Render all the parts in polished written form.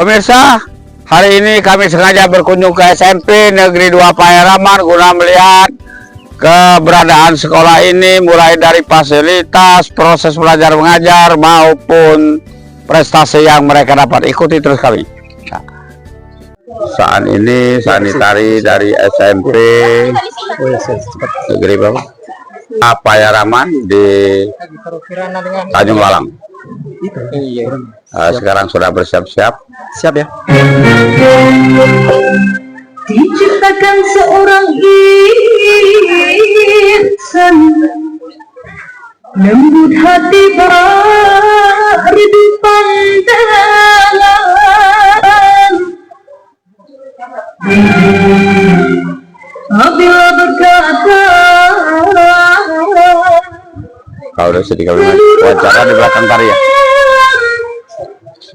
Pemirsa, hari ini kami sengaja berkunjung ke SMP Negeri 2 Paeraman guna melihat keberadaan sekolah ini, mulai dari fasilitas, proses belajar mengajar maupun prestasi yang mereka dapat. Ikuti terus kami. Saat ini sanitari dari SMP Negeri berapa? Paeraman di Tanjung Lalang. Sekarang sudah bersiap-siap. Siap ya. Diciptakan seorang insan lembut hati beribu pandangan, apabila berkata Kau udah sedih kali wawancara di belakang tari ya.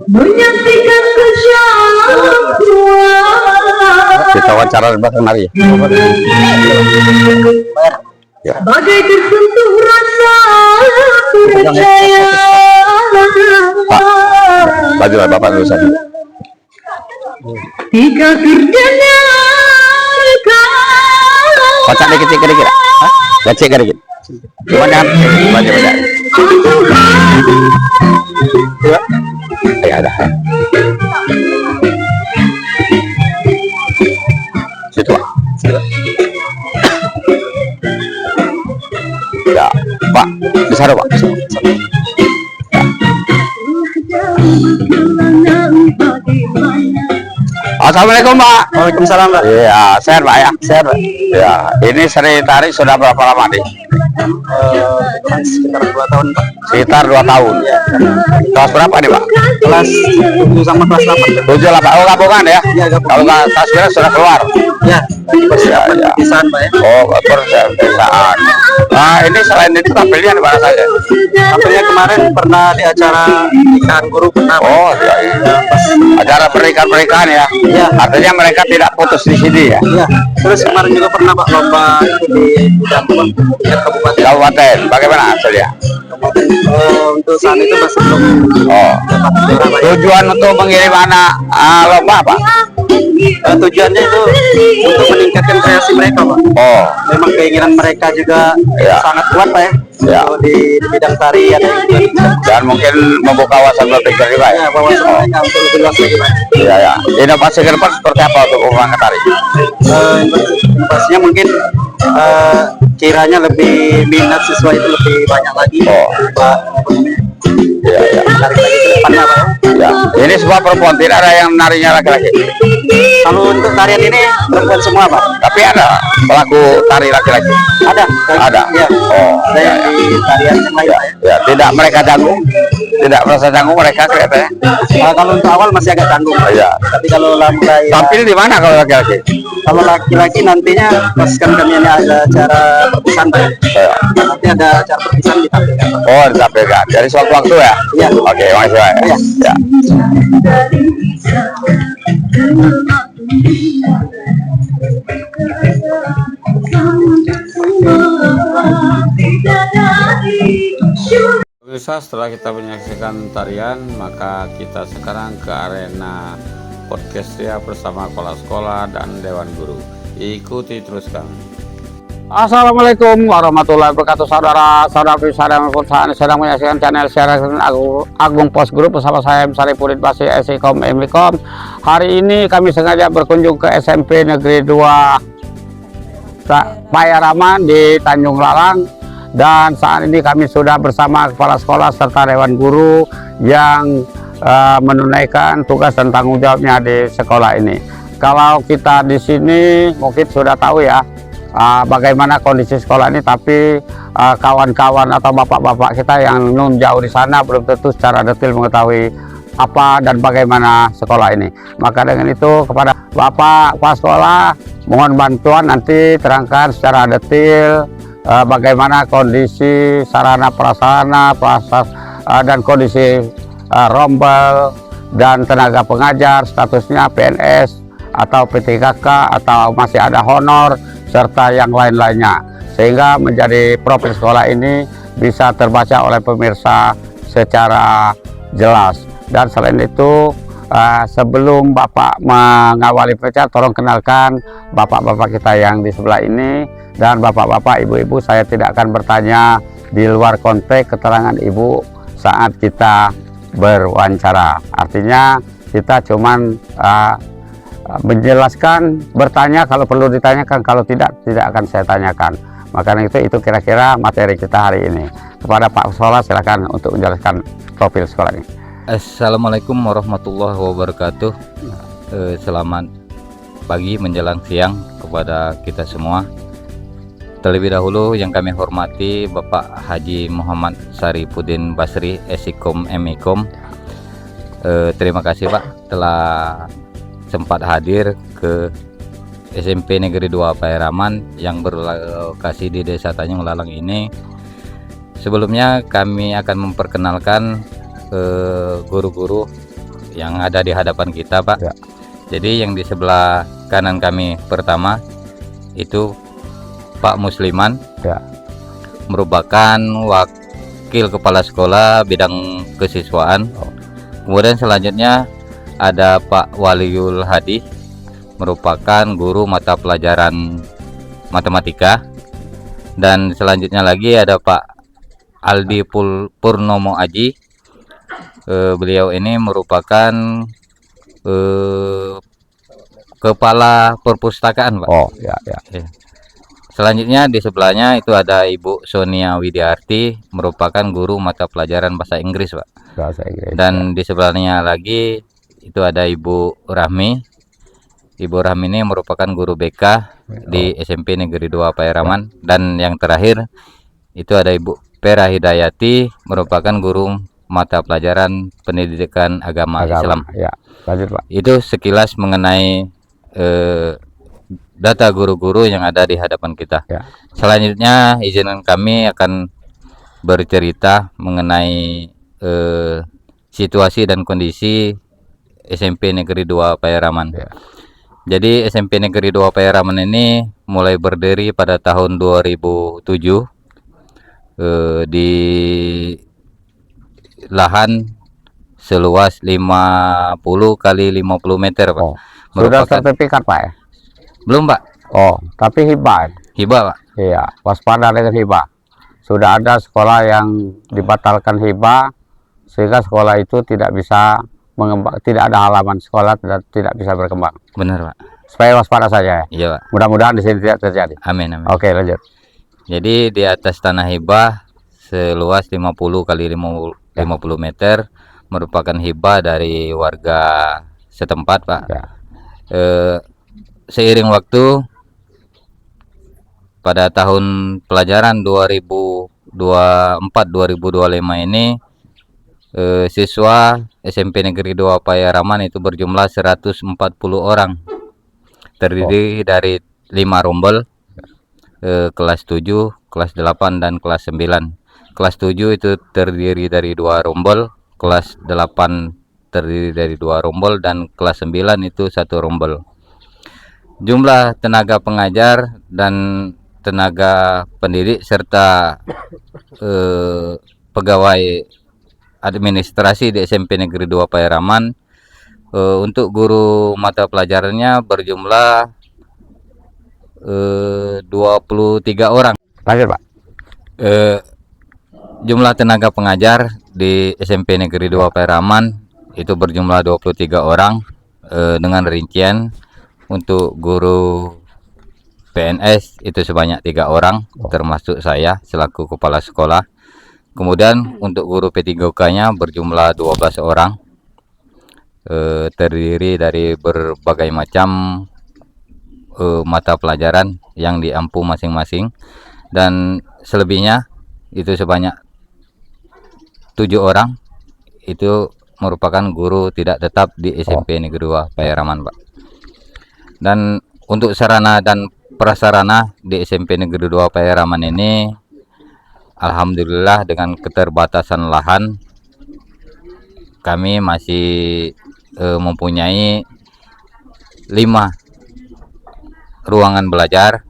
menyaksikan kesyakuan Kita wawancara di belakang tari ya. bagai tersentuh rasa percaya. Pak, bajulah Bapak dulu sana. Tiga kerjanya Kocak dikit-dikit. Gacek dikit. Cuma jangan baca-baca. Ya ada. Situ Pak. Ya Pak, di sana Pak. Assalamualaikum Pak. Waalaikumsalam Pak. Iya, sehat Pak ya. Sehat Pak. Ya, ini seri tari sudah berapa lama nih? Sekitar 2 tahun Pak. Sekitar 2 tahun. Ya. Kelas berapa nih Pak? Kelas 7 sama kelas 8. 7 lah Pak. Oh gabungan ya? Iya gabungan. Kalau nggak kelas kira sudah keluar. Ya. Lagi persiapan Ya. perpisahan Pak ya. Oh, perpisahan. Nah, ini selain itu tampilnya di mana saja? Tampilnya kemarin pernah di acara nikahan guru pernah. Oh, ya, iya. Pas. Acara pernikahan ya? Ya. Artinya mereka tidak putus di sini ya? Ya. Terus kemarin juga pernah Pak lomba itu di tingkat kabupaten. Kabupaten, bagaimana hasilnya? Untuk saat itu masih belum Oh, dapat juara Pak ya. tujuan untuk mengirim anak lomba apa? Tujuannya itu untuk meningkatkan kreasi mereka Pak. Oh, Memang keinginan mereka juga Ya. sangat kuat Pak ya. Ya. Kalau di bidang tari ada yang juga dan mungkin membuka wawasan berpikir juga ya? ya wawasan mereka untuk lebih luas lagi Pak. Iya ya. Inovasi ke depan seperti apa untuk pengembangan tari? Inovasinya mungkin kiranya lebih minat siswa itu lebih banyak lagi. Oh. Pak, Iya ya. menarik lagi ke depannya Pak ya. Ya. Ini semua perempuan, tidak ada yang narinya laki-laki. Kalau untuk tarian ini perempuan semua Pak. Tapi ada pelaku tari laki-laki. Ada. Ada. Ya. Oh, Ada ya, yang ya. di tarian yang lain Pak ya. Ya, tidak mereka canggung, tidak merasa canggung mereka kelihatannya. Kalau untuk awal masih agak canggung. Iya. Tapi kalau mulai Tampil di mana kalau laki-laki? kalau laki-laki nantinya pas kan kami ini ada acara perpisahan Pak. Ya. Nanti ada acara perpisahan ditampilkan Pak. Oh, ditampilkan. Dari sewaktu-waktu ya? Iya. Oke, makasih Pak. Iya. Ya. Pemirsa, setelah kita menyaksikan tarian, maka kita sekarang ke arena podcast ya bersama kepala sekolah dan dewan guru. Ikuti terus kami. Assalamualaikum warahmatullahi wabarakatuh, saudara-saudari sedang menyaksikan channel siaran Agung Pos Group bersama saya Saripudin Basi Esikom Emikom. Hari ini kami sengaja berkunjung ke SMP Negeri 2 Paeraman di Tanjung Lalang, dan saat ini kami sudah bersama kepala sekolah serta dewan guru yang menunaikan tugas dan tanggung jawabnya di sekolah ini. Kalau kita di sini mungkin sudah tahu ya bagaimana kondisi sekolah ini, tapi kawan-kawan atau bapak-bapak kita yang nun jauh di sana belum tentu secara detail mengetahui apa dan bagaimana sekolah ini. Maka dengan itu kepada bapak kepala sekolah mohon bantuan nanti terangkan secara detail bagaimana kondisi sarana prasarana dan kondisi rombel dan tenaga pengajar, statusnya PNS atau PTKK atau masih ada honor serta yang lain-lainnya, sehingga menjadi profil sekolah ini bisa terbaca oleh pemirsa secara jelas. Dan selain itu Sebelum Bapak mengawali pembicaraan, tolong kenalkan Bapak-Bapak kita yang di sebelah ini. Dan Bapak-Bapak, Ibu-Ibu, saya tidak akan bertanya di luar konteks keterangan Ibu saat kita berwawancara. Artinya kita cuman menjelaskan, bertanya kalau perlu ditanyakan, kalau tidak akan saya tanyakan. Makanya itu kira-kira materi kita hari ini. Kepada Pak Sekolah, silakan untuk menjelaskan profil sekolah ini. Assalamualaikum warahmatullahi wabarakatuh. Selamat pagi menjelang siang kepada kita semua. Terlebih dahulu yang kami hormati Bapak Haji Muhammad Saripudin Basri, Esikom MIkom. Terima kasih Pak telah sempat hadir ke SMP Negeri 2 Pairaman yang berlokasi di Desa Tanjung Lalang ini. Sebelumnya kami akan memperkenalkan guru-guru yang ada di hadapan kita Pak. Ya. Jadi yang di sebelah kanan kami pertama itu Pak Musliman, Ya. merupakan wakil kepala sekolah bidang kesiswaan. Kemudian selanjutnya ada Pak Waliul Hadi, merupakan guru mata pelajaran matematika. Dan selanjutnya lagi ada Pak Aldi Purnomo Aji. Beliau ini merupakan kepala perpustakaan Pak. Oh, ya. Selanjutnya di sebelahnya itu ada Ibu Sonia Widiarti, merupakan guru mata pelajaran bahasa Inggris Pak. Bahasa Inggris. Dan di sebelahnya lagi itu ada Ibu Rahmi. Ibu Rahmi ini merupakan guru BK di SMP Negeri 2 Pairaman. Dan yang terakhir itu ada Ibu Pera Hidayati, merupakan guru mata pelajaran pendidikan agama Islam. Ya, lanjut Pak. Itu sekilas mengenai data guru-guru yang ada di hadapan kita. Ya. Selanjutnya izinkan kami akan bercerita mengenai situasi dan kondisi SMP Negeri 2 Pairaman. Ya. Jadi SMP Negeri 2 Pairaman ini mulai berdiri pada tahun 2007 di lahan seluas 50 kali 50 meter Pak. Oh, sudah Merupakan- sertifikat Pak ya? Belum Pak, Oh, tapi hibah. hibah Pak. Iya, waspada dengan hibah. Sudah ada sekolah yang dibatalkan hibah sehingga sekolah itu tidak bisa mengembang, tidak ada halaman sekolah dan tidak bisa berkembang. Benar Pak. Supaya waspada saja ya. Iya Pak. Mudah-mudahan di sini tidak terjadi. Amin amin. Oke, lanjut. Jadi di atas tanah hibah seluas 50 kali 50 meter merupakan hibah dari warga setempat Pak. Ya. Seiring waktu pada tahun pelajaran 2024-2025 ini siswa SMP Negeri 2 Pairaman itu berjumlah 140 orang, terdiri dari 5 rombel, kelas 7, kelas 8 dan kelas 9. Kelas 7 itu terdiri dari 2 rombel, kelas 8 terdiri dari 2 rombel dan kelas 9 itu 1 rombel. Jumlah tenaga pengajar dan tenaga pendidik serta pegawai administrasi di SMP Negeri 2 Pairaman untuk guru mata pelajarannya berjumlah 23 orang. Lanjut Pak. Jumlah tenaga pengajar di SMP Negeri 2 Pairaman itu berjumlah 23 orang dengan rincian untuk guru PNS itu sebanyak 3 orang termasuk saya selaku kepala sekolah. Kemudian untuk guru P3K-nya berjumlah 12 orang, terdiri dari berbagai macam mata pelajaran yang diampu masing-masing, dan selebihnya itu sebanyak 7 orang itu merupakan guru tidak tetap di SMP Negeri 2 Pairaman Pak. Dan untuk sarana dan prasarana di SMP Negeri 2 Pairaman ini alhamdulillah dengan keterbatasan lahan kami masih mempunyai 5 ruangan belajar,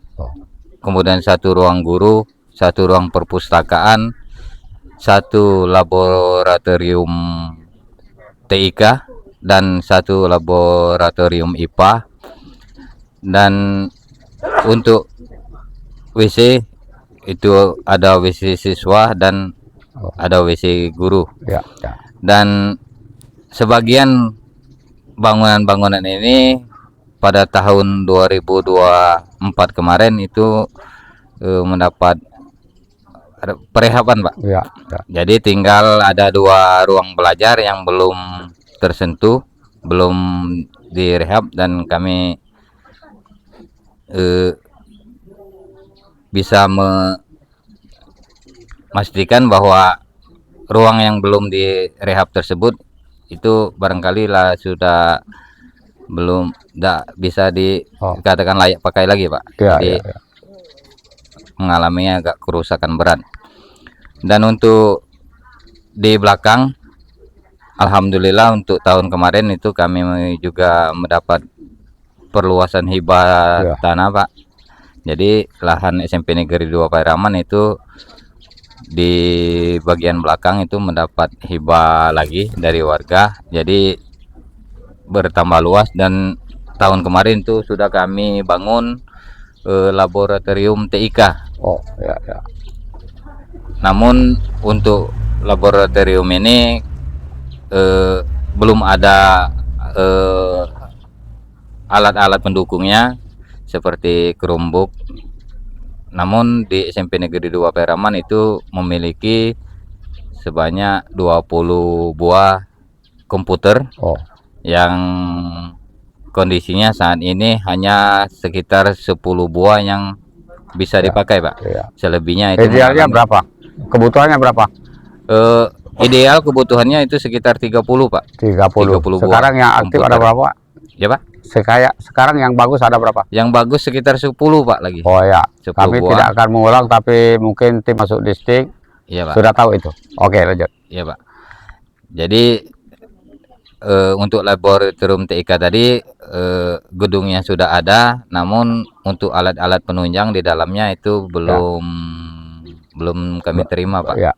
kemudian 1 ruang guru, 1 ruang perpustakaan, 1 laboratorium TIK, dan 1 laboratorium IPA. Dan untuk WC itu ada WC siswa dan ada WC guru. Ya, ya. Dan sebagian bangunan-bangunan ini pada tahun 2024 kemarin itu mendapat perehaban, Pak. Ya, ya. Jadi tinggal ada 2 ruang belajar yang belum tersentuh, belum direhab, dan kami bisa memastikan bahwa ruang yang belum direhab tersebut itu barangkali lah sudah belum bisa dikatakan layak pakai lagi, Pak. Ya, Jadi ya, ya. mengalami agak kerusakan berat. Dan untuk di belakang, alhamdulillah untuk tahun kemarin itu kami juga mendapat perluasan hibah Ya. tanah, Pak. Jadi lahan SMP Negeri 2 Pairaman itu di bagian belakang itu mendapat hibah lagi dari warga, jadi bertambah luas. Dan tahun kemarin itu sudah kami bangun laboratorium TIK. Oh, ya, ya. Namun untuk laboratorium ini belum ada alat-alat pendukungnya seperti Chromebook. Namun di SMP Negeri 2 Pairaman itu memiliki sebanyak 20 buah komputer Oh, yang kondisinya saat ini hanya sekitar 10 buah yang bisa dipakai, Pak. ya. Selebihnya itu Idealnya mengalami- berapa? Kebutuhannya berapa? ideal kebutuhannya itu sekitar 30, Pak. 30. 30 buah Sekarang yang aktif komputer. ada berapa? Ya, Pak. Sekarang yang bagus ada berapa? Yang bagus sekitar 10, Pak, lagi. Oh ya, 10 kami buah. tidak akan mengulang, tapi mungkin tim masuk distrik Iya, Pak. sudah tahu itu. Oke, lanjut. Iya, Pak. Jadi untuk laboratorium TIK tadi gedungnya sudah ada, namun untuk alat-alat penunjang di dalamnya itu belum kami terima, Pak. Ya.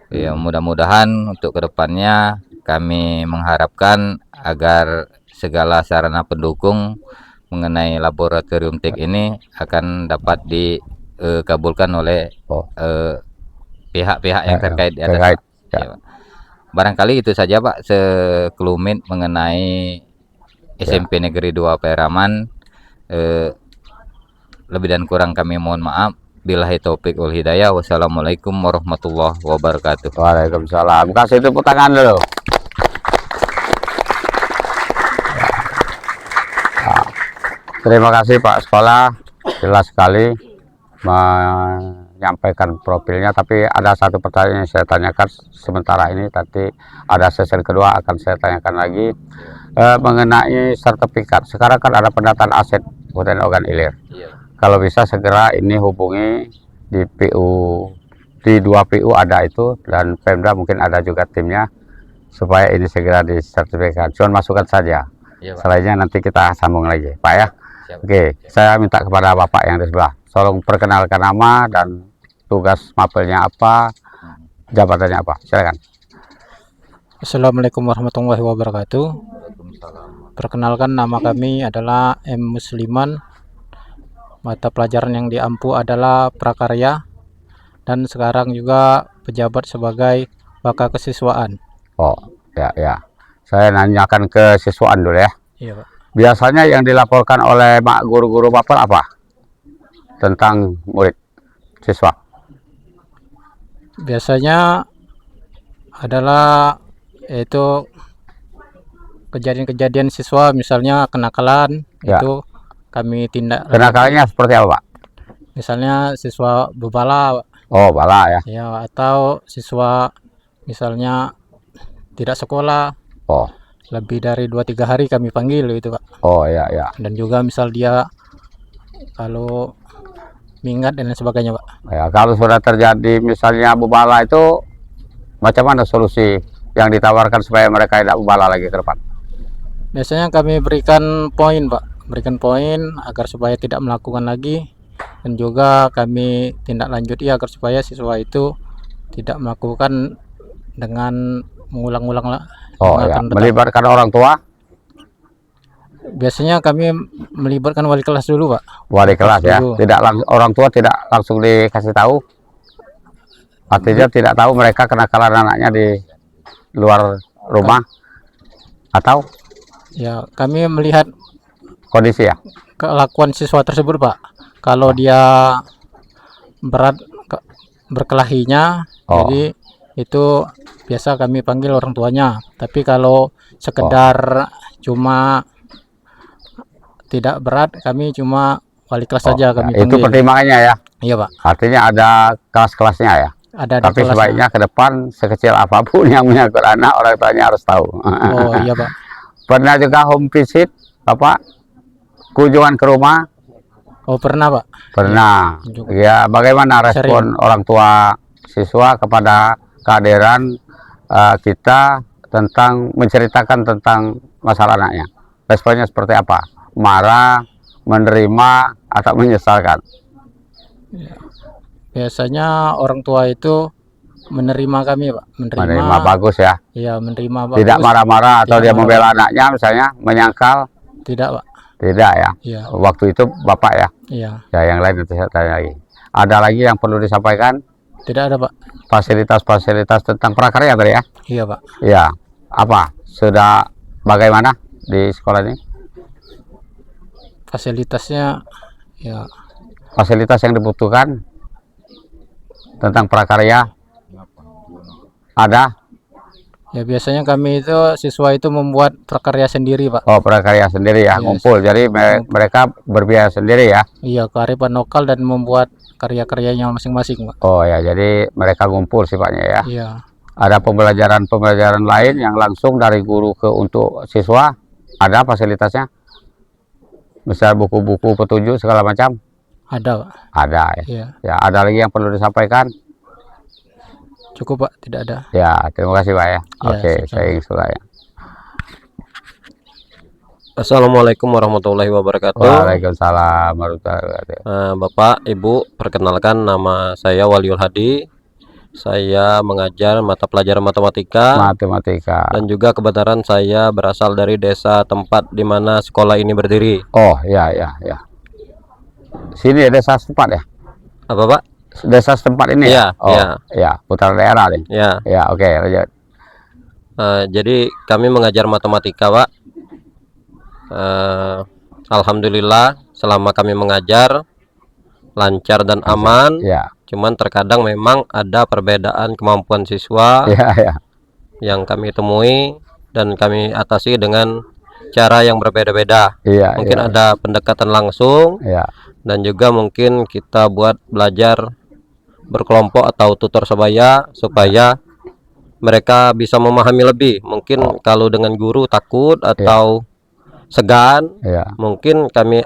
Ya, mudah-mudahan untuk kedepannya kami mengharapkan agar segala sarana pendukung mengenai laboratorium TIK ini akan dapat dikabulkan oleh Oh. pihak-pihak yang terkait di atas, terkait, Pak. ya. Ya, Pak. Barangkali itu saja, Pak, sekelumit mengenai SMP Negeri 2 Pairaman. Lebih dan kurang kami mohon maaf. Billahi taufik wal hidayah. Wassalamualaikum warahmatullahi wabarakatuh. Waalaikumsalam. Kasih tepuk tangan dulu. Nah, terima kasih Pak Sekolah, jelas sekali menyampaikan profilnya. Tapi ada satu pertanyaan yang saya tanyakan sementara ini, nanti ada sesi kedua akan saya tanyakan lagi mengenai sertifikat. Sekarang kan ada pendataan aset hutan organ ilir. Kalau bisa segera ini hubungi di PU, di 2 PU ada itu, dan Pemda mungkin ada juga timnya, supaya ini segera disertifikat. Cuma masukkan saja. Iya, Pak. Selainnya nanti kita sambung lagi, Pak ya. Siap. Oke, saya minta kepada Bapak yang di sebelah, tolong perkenalkan nama dan tugas mapelnya apa, jabatannya apa. Silakan. Assalamualaikum warahmatullahi wabarakatuh. Perkenalkan, nama kami adalah M. Musliman. Mata pelajaran yang diampu adalah prakarya, dan sekarang juga pejabat sebagai Baka Kesiswaan. Oh, ya, ya. Saya nanyakan ke siswaan dulu ya. Iya, Pak. Biasanya yang dilaporkan oleh guru-guru Bapak apa? Tentang murid siswa. Biasanya adalah yaitu kejadian-kejadian siswa, misalnya kenakalan, Ya. itu kami tindak. Kenakalannya seperti apa, Pak? Misalnya siswa bebala, Oh, bala ya. ya, atau siswa misalnya tidak sekolah Oh, lebih dari 2-3 hari kami panggil itu, Pak. oh ya, ya. Dan juga misal dia kalau minggat dan lain sebagainya, Pak. Ya, kalau sudah terjadi misalnya bubala itu, macam mana solusi yang ditawarkan supaya mereka tidak bubala lagi ke depan? Biasanya kami berikan poin, Pak, berikan poin agar supaya tidak melakukan lagi, dan juga kami tindak lanjuti agar supaya siswa itu tidak melakukan dengan mengulang-ulang lah. Oh yang ya, akan datang. melibatkan orang tua, Biasanya kami melibatkan wali kelas dulu, Pak. wali kelas ya. dulu. Tidak orang tua tidak langsung dikasih tahu. Artinya tidak tahu mereka kenakalan anaknya di luar rumah atau Ya, kami melihat kondisi ya. kelakuan siswa tersebut, Pak. Kalau dia berat berkelahinya, Oh. jadi itu biasa kami panggil orang tuanya. Tapi kalau sekedar cuma tidak berat, kami cuma wali kelas saja kami Ya, itu panggil. pertimbangannya ya. Iya, Pak. Artinya ada kelas-kelasnya ya. Ada di Tapi kelasnya. sebaiknya ke depan sekecil apapun yang menyangkut anak, orang tuanya harus tahu. Oh, iya, Pak. Pernah juga home visit, Bapak? Kunjungan ke rumah? Oh, pernah, Pak. Pernah. Kunjung. Ya, bagaimana respon orang tua siswa kepada kehadiran kita tentang menceritakan tentang masalah anaknya? Responnya seperti apa? Marah, menerima, atau menyesalkan? Biasanya orang tua itu menerima kami, Pak. Menerima bagus ya. Iya, menerima bagus. Tidak marah-marah atau Tidak dia marah. membela anaknya misalnya, menyangkal? Tidak, Pak. Tidak ya. Iya, Waktu itu Bapak ya. iya. Ya, yang lain nanti saya tanya lagi. Ada lagi yang perlu disampaikan? Tidak ada, Pak. Fasilitas-fasilitas tentang prakarya tadi ya? Iya, Pak. Ya, apa? Sudah bagaimana di sekolah ini? Fasilitasnya ya Fasilitas yang dibutuhkan tentang prakarya ada? ya biasanya kami itu siswa itu membuat prakarya sendiri, Pak. Oh, prakarya sendiri ya, Yes. ngumpul. Jadi mereka berbiaya sendiri ya? Iya, kearifan lokal dan membuat karya-karyanya masing-masing, Pak. Oh ya, jadi mereka ngumpul sifatnya ya? Iya. Ada pembelajaran-pembelajaran lain yang langsung dari guru ke untuk siswa? Ada fasilitasnya? Misal buku-buku petunjuk segala macam? Ada, Pak. Ada ya. Iya. Ya, ada lagi yang perlu disampaikan? Cukup, Pak. Tidak ada. Ya, terima kasih Pak ya. Ya, Oke, sama-sama. saya ingin ya. Assalamualaikum warahmatullahi wabarakatuh. Waalaikumsalam warahmatullahi wabarakatuh. Bapak, Ibu, perkenalkan nama saya Waliul Hadi. Saya mengajar mata pelajaran matematika Matematika. dan juga kebenaran saya berasal dari desa tempat di mana sekolah ini berdiri. Oh, ya, ya, ya. Sini ya, desa setempat ya? Apa, Pak? Desa setempat ini Iya, ya? Oh, iya. ya, putar daerah nih. Ya, Ya, oke, lanjut. jadi kami mengajar matematika, Pak. Alhamdulillah selama kami mengajar lancar dan aman. Ya, Cuman terkadang memang ada perbedaan kemampuan siswa ya, ya. yang kami temui dan kami atasi dengan cara yang berbeda-beda. Iya, Mungkin iya. ada pendekatan langsung Ya, dan juga mungkin kita buat belajar berkelompok atau tutor sebaya supaya mereka bisa memahami lebih. Mungkin kalau dengan guru takut atau segan, ya. mungkin kami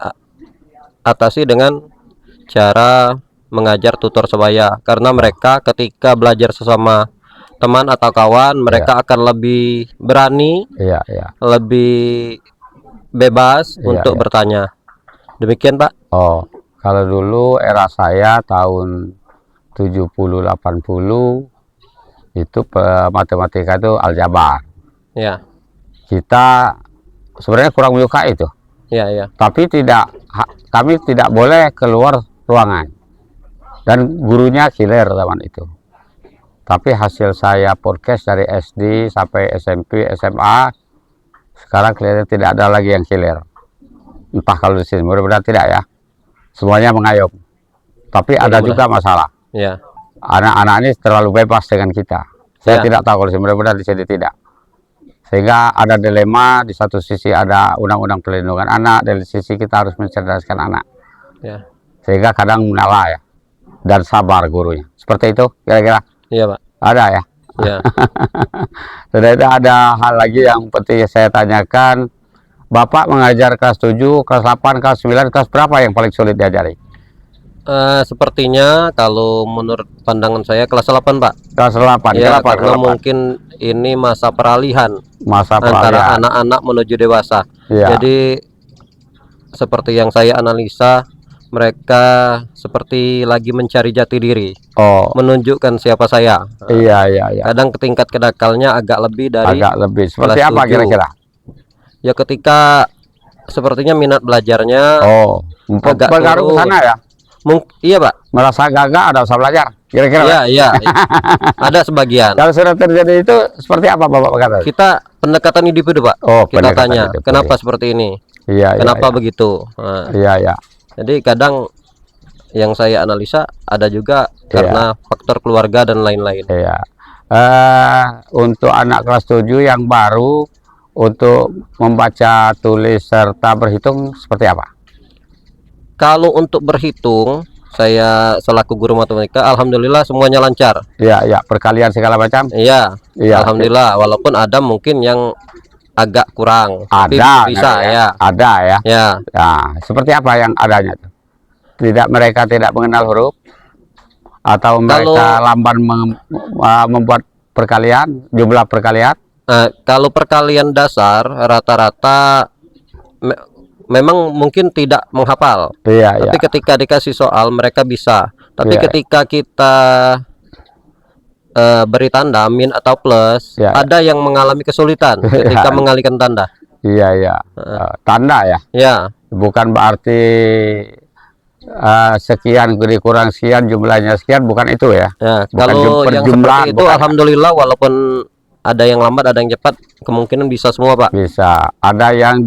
atasi dengan cara mengajar tutor sebaya, karena mereka ketika belajar sesama teman atau kawan mereka akan lebih berani, Iya, iya. lebih bebas Iya, untuk iya. bertanya. Demikian, Pak. Oh, kalau dulu era saya tahun 70-80 itu matematika itu aljabar. Ya, Kita sebenarnya kurang menyukai itu, ya, ya. tapi kami tidak boleh keluar ruangan dan gurunya killer zaman itu. Tapi hasil saya podcast dari SD sampai SMP, SMA, sekarang kelihatan tidak ada lagi yang killer. Entah kalau di sini, mudah-mudahan tidak ya. Semuanya mengayom. Tapi ada juga masalah. Ya, Anak-anak ini terlalu bebas dengan kita. Saya Ya. tidak tahu kalau di sini, mudah-mudahan di sini tidak. Sehingga ada dilema, di satu sisi ada undang-undang perlindungan anak, dari sisi kita harus mencerdaskan anak. ya, Sehingga kadang mengalah ya. Dan sabar gurunya. Seperti itu kira-kira. iya, Pak. Ada ya. Ya, Sudah ada hal lagi yang penting saya tanyakan. Bapak mengajar kelas 7, kelas 8, kelas 9, kelas berapa yang paling sulit diajari? sepertinya kalau menurut pandangan saya kelas 8, Pak. Kelas 8. Ya, Kenapa karena kelas 8? mungkin ini masa peralihan Masa antara peralihan. anak-anak menuju dewasa. Iya. Jadi seperti yang saya analisa, mereka seperti lagi mencari jati diri, Oh, menunjukkan siapa saya. iya iya iya. Kadang tingkat kedakalnya agak lebih dari Agak lebih seperti kelas apa 7. kira-kira? Ya ketika sepertinya minat belajarnya Oh, agak pengaruh ke turun. sana ya. Iya Pak, Merasa gagah ada usah belajar. Kira-kira. iya iya, ada sebagian. Kalau sudah terjadi itu seperti apa Bapak berkata? Kita pendekatan individu Pak, Oh, kita pendekatan tanya individu. kenapa seperti ini, Iya, iya, kenapa iya. begitu. Nah, Iya, iya. jadi kadang yang saya analisa ada juga karena faktor keluarga dan lain-lain. Iya. Untuk anak kelas 7 yang baru untuk membaca, tulis serta berhitung seperti apa? Kalau untuk berhitung, saya selaku guru matematika, alhamdulillah semuanya lancar. Iya, iya, perkalian segala macam. Iya, Iya. alhamdulillah. Walaupun ada mungkin yang agak kurang, tapi Ada, bisa ya. ya. Ada ya. Ya, Nah, seperti apa yang adanya tuh? Mereka tidak mengenal huruf atau mereka lamban membuat perkalian, jumlah perkalian. kalau perkalian dasar rata-rata memang mungkin tidak menghafal. Iya, Tapi iya. ketika dikasih soal mereka bisa. Tapi Iya. ketika kita beri tanda min atau plus, Iya, ada yang mengalami kesulitan ketika mengalihkan tanda. Iya, iya. Tanda ya. Ya, Bukan berarti sekian dikurang sekian jumlahnya sekian, bukan itu ya. ya. Bukan Kalau yang perjumlahan, seperti itu, bukan. alhamdulillah, walaupun ada yang lambat, ada yang cepat, kemungkinan bisa semua, Pak. Bisa. Ada yang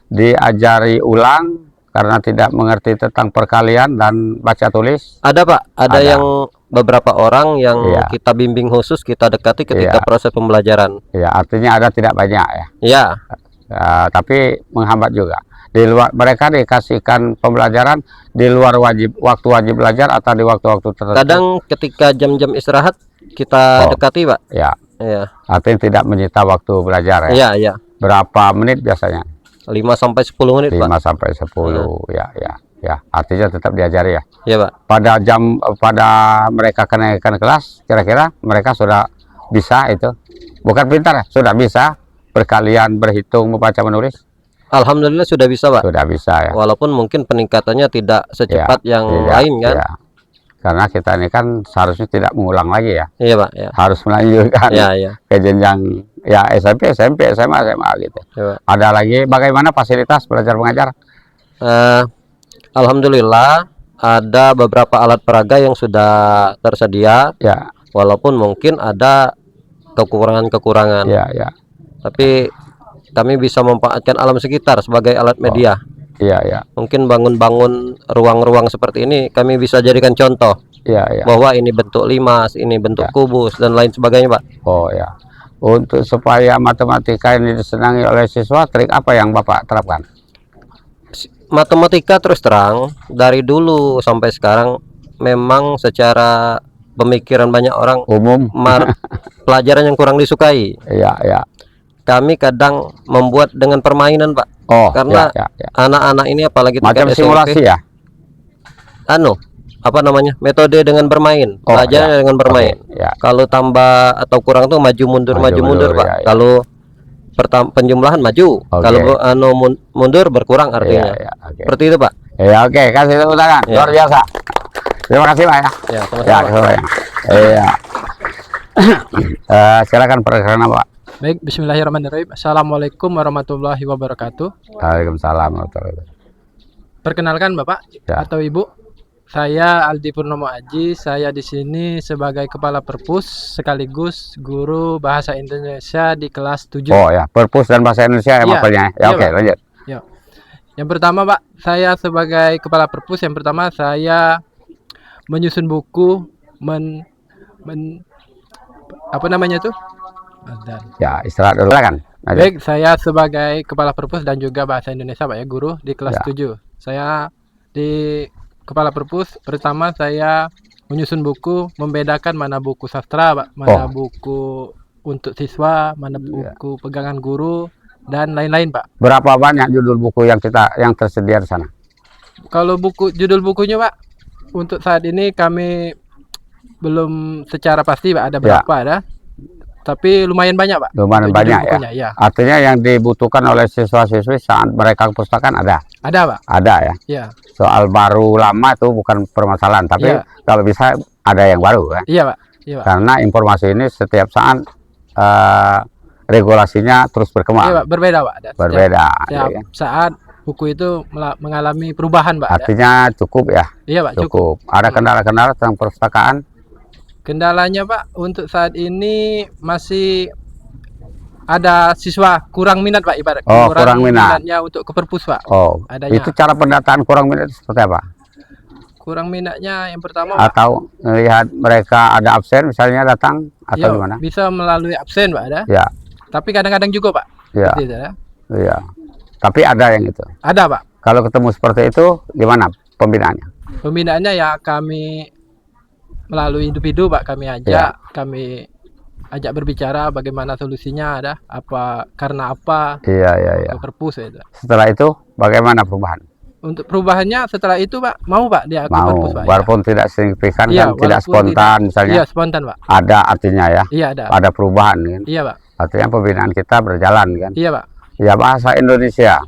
diajari ulang karena tidak mengerti tentang perkalian dan baca tulis. Ada, Pak. Ada Ada. yang beberapa orang yang Iya. kita bimbing khusus, kita dekati ketika Iya. proses pembelajaran. Ya, artinya ada tidak banyak ya. Ya, Tapi menghambat juga. Di luar mereka dikasihkan pembelajaran di luar waktu wajib belajar atau di waktu-waktu tertentu. kadang ketika jam-jam istirahat kita Oh. dekati, Pak. Ya, Ya, artinya tidak menyita waktu belajar ya. ya, ya. Berapa menit biasanya? 5 sampai 10 menit, 5 Pak. sampai 10. Ya, ya, ya. Artinya tetap diajari ya. Ya, Pak. Pada mereka kenaikan kelas, kira-kira mereka sudah bisa itu. Bukan pintar ya, sudah bisa perkalian, berhitung, membaca, menulis. Alhamdulillah sudah bisa, Pak. Sudah bisa ya. Walaupun mungkin peningkatannya tidak secepat yang Tidak, lain kan. ya. Karena kita ini kan seharusnya tidak mengulang lagi ya. Iya, Pak. Ya. Harus melanjutkan Ya, ya. ke jenjang ya SMP, SMA gitu. Ya, Pak. Ada lagi bagaimana fasilitas belajar mengajar? Alhamdulillah ada beberapa alat peraga yang sudah tersedia, Ya, walaupun mungkin ada kekurangan-kekurangan. ya, ya. Tapi kami bisa memanfaatkan alam sekitar sebagai alat media. Iya, ya. Mungkin bangun-bangun ruang-ruang seperti ini kami bisa jadikan contoh Iya, ya. bahwa ini bentuk limas, ini bentuk kubus dan lain sebagainya, Pak. Oh ya. Untuk supaya matematika ini disenangi oleh siswa, trik apa yang Bapak terapkan? Matematika terus terang dari dulu sampai sekarang memang secara pemikiran banyak orang Umum? pelajaran yang kurang disukai. Iya, ya. Kami kadang membuat dengan permainan, Pak. Oh, Karena ya, ya, ya. anak-anak ini apalagi Macam tingkat simulasi SMP, ya? apa namanya, metode dengan bermain, Oh, belajar ya. dengan bermain. Oke, ya. Kalau tambah atau kurang tuh maju mundur Pak. ya, ya. Kalau penjumlahan maju, Oke. kalau mundur berkurang artinya. Iya, ya, oke. Seperti itu, Pak. Ya, oke, kasih tepuk tangan. Ya. Luar biasa. Terima kasih, Pak ya. Ya, Ya, sama-sama. sama ya. Iya. Silakan perkenalkan, Pak. Baik, bismillahirrahmanirrahim. Assalamualaikum warahmatullahi wabarakatuh. Waalaikumsalam warahmatullahi wabarakatuh. Perkenalkan Bapak Ya. atau Ibu, saya Aldi Purnomo Aji. Saya di sini sebagai Kepala Perpus sekaligus guru Bahasa Indonesia di kelas 7. Oh ya, perpus dan bahasa Indonesia ya, Iya. mapelnya. Ya, Iya, oke, Pak. lanjut. Yang pertama, Pak, saya sebagai Kepala Perpus, yang pertama saya menyusun buku apa namanya tuh? Dan Ya, istirahat dulu. Silakan. Lanjut. baik, saya sebagai Kepala Perpus dan juga Bahasa Indonesia, Pak ya, guru di kelas Ya. 7. Saya di Kepala Perpus, pertama saya menyusun buku, membedakan mana buku sastra, Pak, mana buku untuk siswa, mana buku pegangan guru, dan lain-lain, Pak. Berapa banyak judul buku yang tersedia di sana? Kalau judul bukunya, Pak, untuk saat ini kami belum secara pasti, Pak, ada berapa ada. tapi lumayan banyak Pak. Lumayan untuk banyak judul bukunya, ya. Artinya yang dibutuhkan oleh siswa-siswi saat mereka ke perpustakaan ada Ada Pak. ya. Iya. Soal baru lama itu bukan permasalahan, tapi Iya. kalau bisa ada yang baru kan. Iya Pak. Iya Pak. Karena informasi ini setiap saat regulasinya terus Iya berkembang. Pak, berbeda Pak. Berbeda. Setiap ya. saat buku itu mengalami perubahan Pak. Artinya cukup ya. Iya Pak, cukup. Cukup. Ada kendala-kendala tentang perpustakaan? Kendalanya Pak, untuk saat ini masih ada siswa kurang minat Pak, ibarat Oh, kurang minat. minatnya untuk ke perpus Pak. Oh, Adanya. itu cara pendataan kurang minat seperti apa? Kurang minatnya yang pertama Pak, Atau melihat mereka ada absen misalnya datang atau ya, gimana? bisa melalui absen Pak ada. Ya, Tapi kadang-kadang juga Pak. ya, Seperti itu, ya. ya. Tapi ada yang itu. Ada Pak. Kalau ketemu seperti itu, gimana pembinaannya? Pembinaannya ya kami melalui individu Pak, kami ajak, Ya. kami ajak berbicara bagaimana solusinya ada, apa karena apa Iya, iya, iya. ke perpus itu. Setelah itu, bagaimana perubahan? Untuk perubahannya setelah itu Pak, mau Pak dia ke Mau, perpus Pak. walaupun tidak signifikan Iya, kan, tidak walaupun spontan misalnya. Iya, spontan Pak. Ada artinya ya, Iya ada. ada perubahan kan. Iya Pak. Artinya pembinaan kita berjalan kan. Iya Pak. Ya, bahasa Indonesia.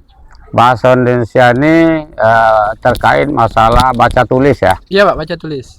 Bahasa Indonesia ini terkait masalah baca tulis ya. Iya Pak, baca tulis.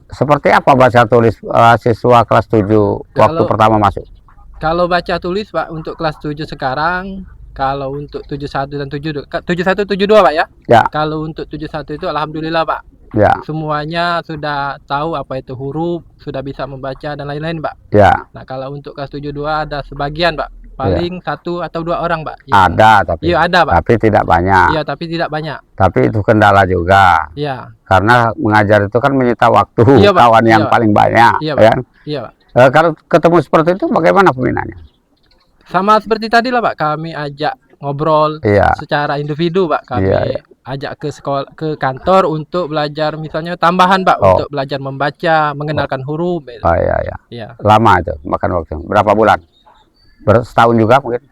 Seperti apa baca tulis siswa kelas 7 waktu pertama masuk? Kalau baca tulis Pak untuk kelas 7 sekarang, kalau untuk 71 dan 72, 71 72 Pak ya. Ya. Kalau untuk 71 itu alhamdulillah Pak. Ya, Semuanya sudah tahu apa itu huruf, sudah bisa membaca dan lain-lain Pak. ya. Nah, kalau untuk kelas 72 ada sebagian Pak. Paling satu atau dua orang Pak. Ada tapi Iya ada Pak. tapi tidak banyak. Iya, tapi tidak banyak. Tapi itu kendala juga. Iya. Karena mengajar itu kan menyita waktu Iya, Pak. kawan yang Iya. paling banyak. Iya, Pak. Ya. Iya Pak. Kalau ketemu seperti itu bagaimana pembinaannya? Sama seperti tadi lah Pak, kami ajak ngobrol Iya. secara individu Pak. Kami Iya, iya. ajak ke sekolah, ke kantor untuk belajar misalnya tambahan Pak, Oh. untuk belajar membaca, mengenalkan huruf. Gitu. Oh iya ya. Iya. Lama itu makan waktu. Berapa bulan? Setahun juga mungkin.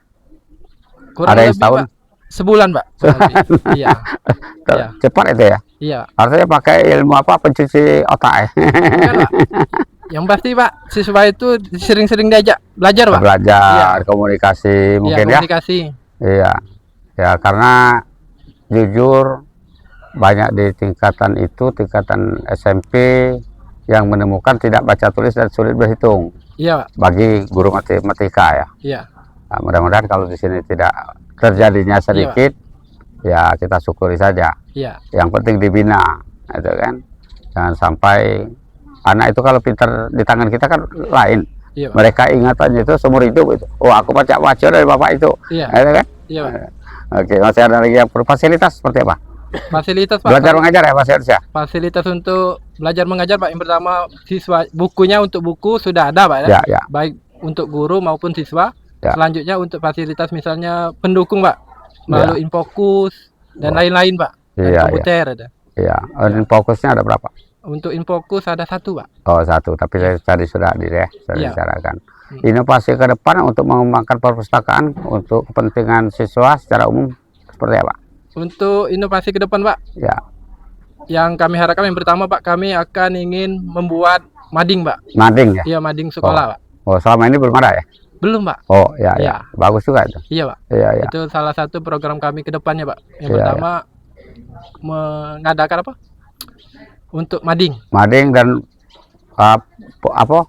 Kurang Ada yang lebih, setahun? Pak, sebulan Pak. kurang lebih. Iya. Iya. Cepat itu ya. Iya. Artinya pakai ilmu apa? Pencuci otak ya. Bukan, Pak. Yang pasti Pak, siswa itu sering-sering diajak belajar Pak. Belajar, komunikasi Iya, mungkin ya. komunikasi. Iya. Ya karena jujur banyak di tingkatan itu, tingkatan SMP yang menemukan tidak baca tulis dan sulit berhitung Iya Pak. bagi guru matematika ya. Iya. Nah, mudah-mudahan kalau di sini tidak terjadinya sedikit, ya kita syukuri saja. Iya. Yang penting dibina, itu kan. Jangan sampai anak itu kalau pintar di tangan kita kan lain. Iya Pak. Mereka ingatannya itu seumur hidup itu. Oh, aku baca dari bapak itu. Iya. Itu kan. Iya Pak. Oke, masih ada lagi yang fasilitas seperti apa? Fasilitas Pak. Belajar mengajar ya fasilitasnya? Fasilitas untuk belajar mengajar Pak, yang pertama siswa bukunya, untuk buku sudah ada Pak Ya, ya. baik untuk guru maupun siswa. Ya. Selanjutnya untuk fasilitas misalnya pendukung Pak, melalui Infokus dan lain-lain Pak, dan Iya, komputer ada. Iya. Dan fokusnya ada berapa? Untuk Infokus ada satu Pak. Oh, satu. Tapi tadi sudah Iya. dibicarakan. Inovasi ke depan untuk mengembangkan perpustakaan untuk kepentingan siswa secara umum seperti apa? Untuk inovasi ke depan Pak, Ya, yang kami harapkan yang pertama Pak, kami akan ingin membuat mading Pak. mading ya. Iya, mading sekolah Pak. Oh, selama ini belum ada ya? Belum Pak. Oh, ya, ya. Iya. Bagus juga itu. Iya Pak. Iya, ya. Itu salah satu program kami ke depannya Pak. Yang Iya, pertama mengadakan apa? Untuk mading. Mading dan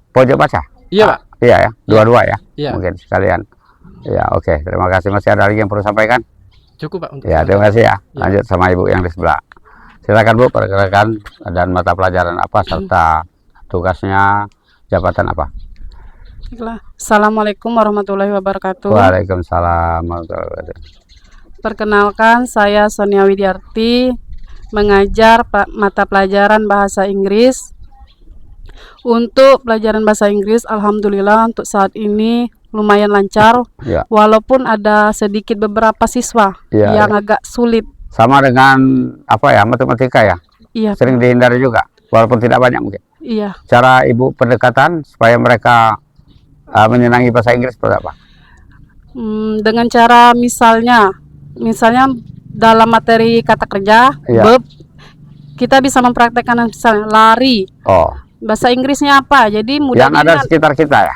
pojok baca. Iya Pak. Iya ya, dua-dua ya. Iya. Mungkin sekalian. Ya, oke. Terima kasih. Masih ada lagi yang perlu sampaikan? Cukup Pak untuk Ya, sekarang. terima kasih ya. Iya. Lanjut sama Ibu yang di sebelah. Silakan Bu, perkenalkan dan mata pelajaran apa serta tugasnya, jabatan apa? Baiklah. Assalamualaikum warahmatullahi wabarakatuh. Waalaikumsalam warahmatullahi wabarakatuh. Perkenalkan, saya Sonia Widiarti, mengajar mata pelajaran bahasa Inggris. Untuk pelajaran bahasa Inggris, alhamdulillah untuk saat ini lumayan lancar, Ya. walaupun ada sedikit beberapa siswa Ya, yang ya. agak sulit. Sama dengan apa ya, matematika ya? Iya, Sering dihindari juga, walaupun tidak banyak mungkin. iya. Cara Ibu pendekatan supaya mereka menyenangi bahasa Inggris seperti apa? Dengan cara misalnya dalam materi kata kerja, Iya. verb, kita bisa mempraktekkan misalnya lari. Oh, Bahasa Inggrisnya apa? Jadi yang ada mudah-mudahan sekitar kita ya?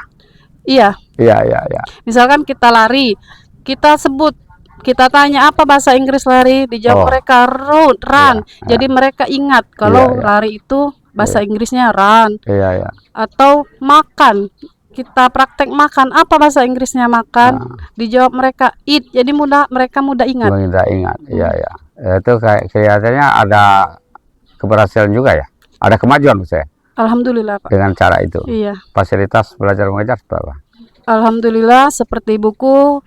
Iya, Iya, iya, iya. misalkan kita lari, kita sebut, kita tanya apa bahasa Inggris lari, dijawab Oh. mereka run. Iya, Jadi mereka ingat kalau Iya, iya. lari itu bahasa Inggrisnya run. Iya, iya. Atau makan, kita praktek makan, apa bahasa Inggrisnya makan, dijawab mereka eat. Jadi mereka mudah ingat. Tidak ingat. Iya, iya. Itu kayak kelihatannya ada keberhasilan juga ya. Ada kemajuan saya Alhamdulillah, Pak. dengan cara itu. Iya. Fasilitas belajar mengajar berapa? Alhamdulillah, seperti buku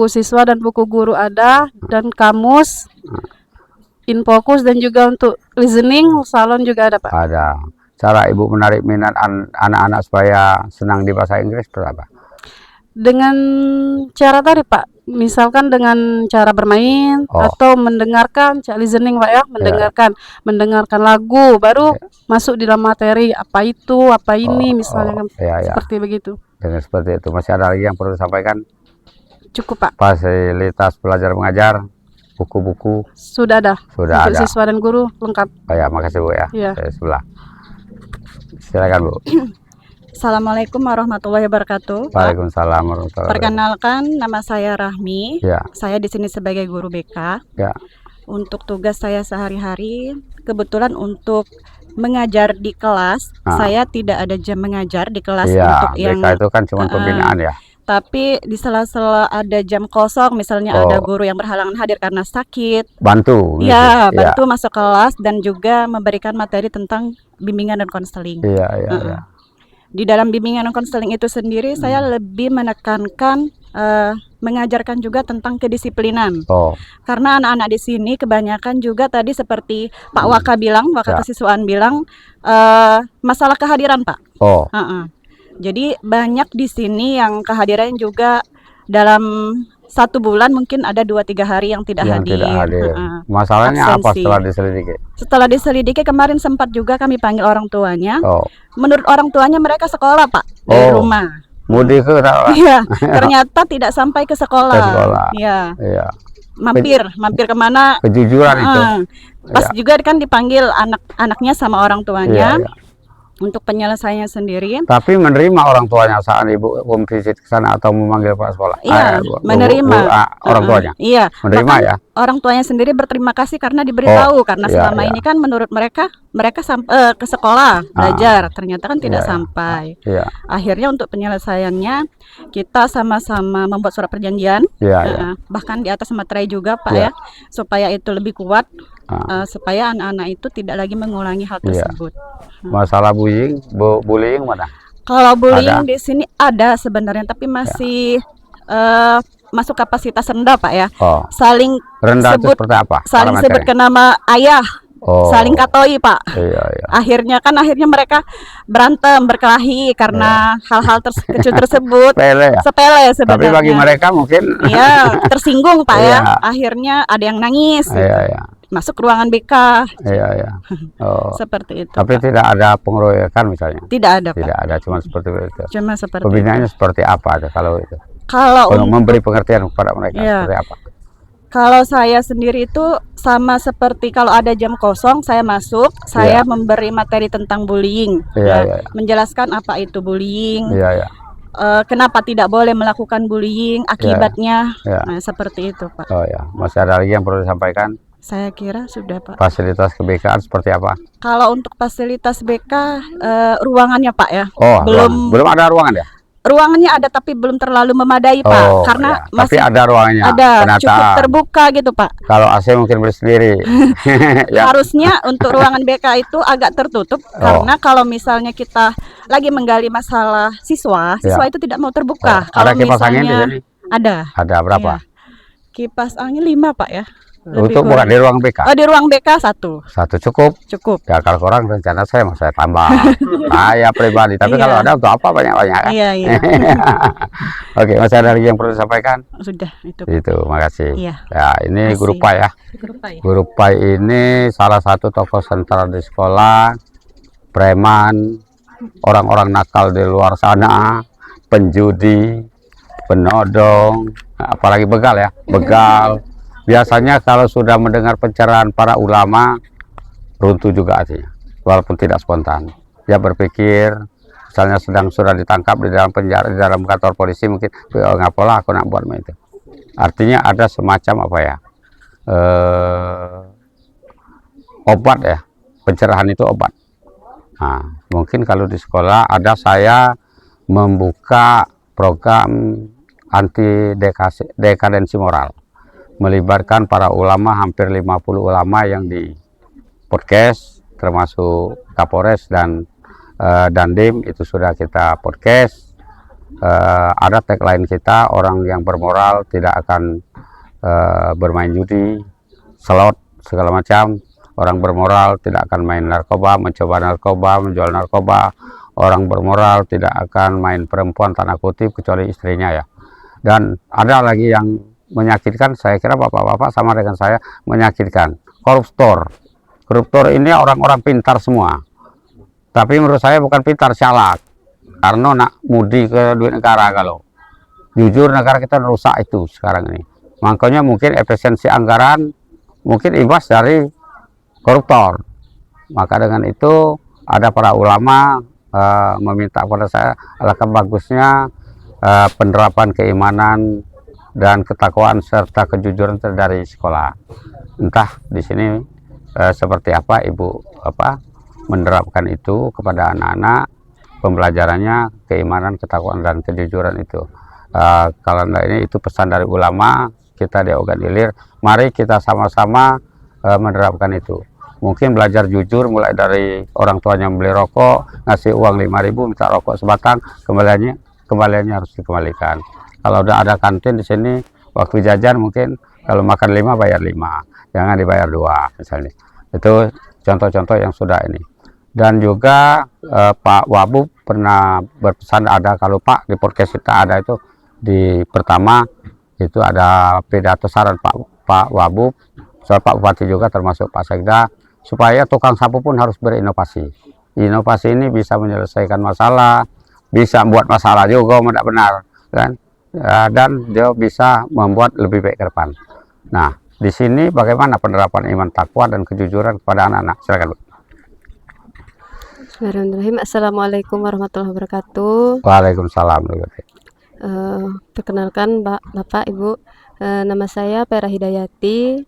siswa dan buku guru ada, dan kamus, infokus, dan juga untuk listening salon juga ada, Pak. Ada. Cara ibu menarik minat anak-anak supaya senang di bahasa Inggris berapa? Dengan cara tadi, Pak, misalkan dengan cara bermain Oh. atau mendengarkan, listening, Pak ya, mendengarkan lagu, baru masuk di dalam materi apa itu, apa ini, misalnya kan, Iya, iya. seperti begitu. Dengan seperti itu. Masih ada lagi yang perlu disampaikan? Cukup, Pak. Fasilitas belajar mengajar, buku-buku Sudah ada. sudah Untuk ada. siswa dan guru lengkap. Oh ya, makasih Bu ya. Iya. Dari sebelah. Silakan Bu. Assalamualaikum warahmatullahi wabarakatuh. Pak. Waalaikumsalam warahmatullahi wabarakatuh. Perkenalkan, nama saya Rahmi. Ya, Saya di sini sebagai guru BK. ya. Untuk tugas saya sehari-hari, kebetulan untuk mengajar di kelas, saya tidak ada jam mengajar di kelas Iya, untuk yang BK itu kan cuma pembinaan ya. tapi di sela-sela ada jam kosong, misalnya Oh. ada guru yang berhalangan hadir karena sakit. Bantu. gitu. Ya, bantu masuk kelas dan juga memberikan materi tentang bimbingan dan konseling. Iya, iya, iya. Di dalam bimbingan dan konseling itu sendiri, saya lebih menekankan mengajarkan juga tentang kedisiplinan. Oh, Karena anak-anak di sini kebanyakan juga tadi seperti Pak Waka bilang, Waka Ya. Kesiswaan bilang, masalah kehadiran, Pak. oh, Jadi banyak di sini yang kehadiran juga dalam 1 bulan mungkin ada 2-3 hari yang tidak yang hadir. tidak hadir. Heeh. Masalahnya apa Absensi. setelah diselidiki? Setelah diselidiki kemarin sempat juga kami panggil orang tuanya. Oh, Menurut orang tuanya mereka sekolah, Pak, dari Oh. rumah. mudik ke tak? Iya, ternyata tidak sampai ke sekolah. Ke sekolah. Iya, Iya, mampir kemana? kejujuran itu. Pas juga kan dipanggil anak-anaknya sama orang tuanya Iya, iya. untuk penyelesaiannya sendiri. Tapi menerima orang tuanya saat ibu visit ke sana atau memanggil kepala sekolah? Iya, menerima. Orang tuanya? Iya, Menerima bahkan ya? orang tuanya sendiri berterima kasih karena diberitahu, karena iya, selama iya. ini kan menurut mereka ke sekolah belajar, ternyata kan tidak Iya, iya. sampai. Iya, Akhirnya untuk penyelesaiannya kita sama-sama membuat surat perjanjian, iya, iya. bahkan di atas materai juga, Pak, Iya. ya, supaya itu lebih kuat, Ah. supaya anak-anak itu tidak lagi mengulangi hal Iya. tersebut. Masalah bullying mana? Kalau bullying Ada? di sini ada sebenarnya, tapi masih masuk kapasitas rendah, Pak, ya. Oh, Saling rendah itu sebut, seperti apa? saling Parameternya? sebutkan nama ayah, Oh, saling katoi, Pak. Iya, iya. Akhirnya mereka berantem, berkelahi karena hal-hal kecil tersebut. Sepele ya? Sepele Tapi sebenarnya. bagi mereka mungkin Iya, tersinggung, Pak, ya. Iya. Akhirnya ada yang nangis, iya, iya, masuk ke ruangan BK, iya, iya. Oh, seperti itu. tapi Pak. tidak ada pengeroyokan misalnya? Tidak ada, Pak. Tidak ada, cuma seperti itu. Cuma seperti Pembinaannya seperti apa ada kalau itu? kalau Memberi pengertian kepada mereka Iya. seperti apa? Kalau saya sendiri itu sama seperti kalau ada jam kosong saya masuk, saya memberi materi tentang bullying, Iya, ya, iya. menjelaskan apa itu bullying, Iya, iya. kenapa tidak boleh melakukan bullying, akibatnya, Iya. nah, seperti itu, Pak. Oh ya, masih ada lagi yang perlu disampaikan? Saya kira sudah, Pak. Fasilitas kebekaan seperti apa? Kalau untuk fasilitas BK, ruangannya, Pak, ya, Oh, belum ada ruangan ya? ruangannya ada tapi belum terlalu memadai, Pak, Oh, karena ya. Tapi masih ada ruangannya. ada penataan. cukup terbuka gitu, Pak. Kalau AC mungkin bersendiri. Ya. Harusnya untuk ruangan BK itu agak tertutup karena kalau misalnya kita lagi menggali masalah siswa itu tidak mau terbuka. Oh, ada kipas angin di misalnya sini? ada Ada berapa? Iya. Kipas angin 5, Pak, ya. Lebih Untuk bukan kurang. di ruang BK? Oh, di ruang BK 1 Satu cukup. cukup. Ya kalau kurang rencana saya mau saya tambah. Saya pribadi. Tapi Iya. kalau ada untuk apa banyak-banyak kan? Iya, iya. Oke, masih ada lagi yang perlu disampaikan? Sudah itu. Itu, makasih. Iya. Ya, ini Makasih. Guru Pai ya. Grup, Pak, ya. Guru Pai ini salah satu tokoh sentral di sekolah, preman, orang-orang nakal di luar sana, penjudi, penodong, apalagi begal ya, begal. Biasanya kalau sudah mendengar pencerahan para ulama, runtuh juga hatinya, walaupun tidak spontan. Dia berpikir misalnya sudah ditangkap di dalam penjara, di dalam kantor polisi, mungkin ngapalah aku nak buat itu. Artinya ada semacam apa ya, obat ya, pencerahan itu obat. Nah, mungkin kalau di sekolah ada saya membuka program anti dekadensi moral, melibatkan para ulama, hampir 50 ulama yang di podcast, termasuk Kapolres dan Dandim itu sudah kita podcast. Ada tagline kita, orang yang bermoral tidak akan bermain judi, slot, segala macam. Orang bermoral tidak akan main narkoba, mencoba narkoba, menjual narkoba. Orang bermoral tidak akan main perempuan, tanda kutip, kecuali istrinya ya. Dan ada lagi yang menyakitkan, saya kira bapak-bapak sama dengan saya, menyakitkan. Koruptor. Koruptor ini orang-orang pintar semua. Tapi menurut saya bukan pintar, syalak. Karena nak mudi ke duit negara kalau. Jujur negara kita rusak itu sekarang ini. Makanya mungkin efisiensi anggaran mungkin imbas dari koruptor. Maka dengan itu ada para ulama meminta kepada saya, alangkah bagusnya penerapan keimanan dan ketakwaan serta kejujuran dari sekolah. Entah di sini seperti apa ibu menerapkan itu kepada anak-anak, pembelajarannya keimanan, ketakwaan dan kejujuran itu. Kalau ini itu pesan dari ulama kita di Ogan Ilir. Mari kita sama-sama menerapkan itu. Mungkin belajar jujur mulai dari orang tuanya beli rokok, ngasih uang 5.000, minta rokok sebatang, kembaliannya harus dikembalikan. Kalau udah ada kantin di sini, waktu jajan mungkin kalau makan 5 bayar 5, jangan dibayar 2 misalnya. Itu contoh-contoh yang sudah ini. Dan juga Pak Wabub pernah berpesan, ada kalau Pak di podcast kita ada itu di pertama itu ada pidato saran Pak Wabub, soal Pak Bupati juga termasuk Pak Sekda, supaya tukang sapu pun harus berinovasi. Inovasi ini bisa menyelesaikan masalah, bisa membuat masalah juga tidak benar kan, dan dia bisa membuat lebih baik ke depan. Nah, di sini bagaimana penerapan iman takwa dan kejujuran kepada anak-anak? Silakan Bu. Bismillahirrahmanirrahim. Assalamualaikum warahmatullahi wabarakatuh. Waalaikumsalam. Perkenalkan Bapak, Ibu, nama saya Pera Hidayati.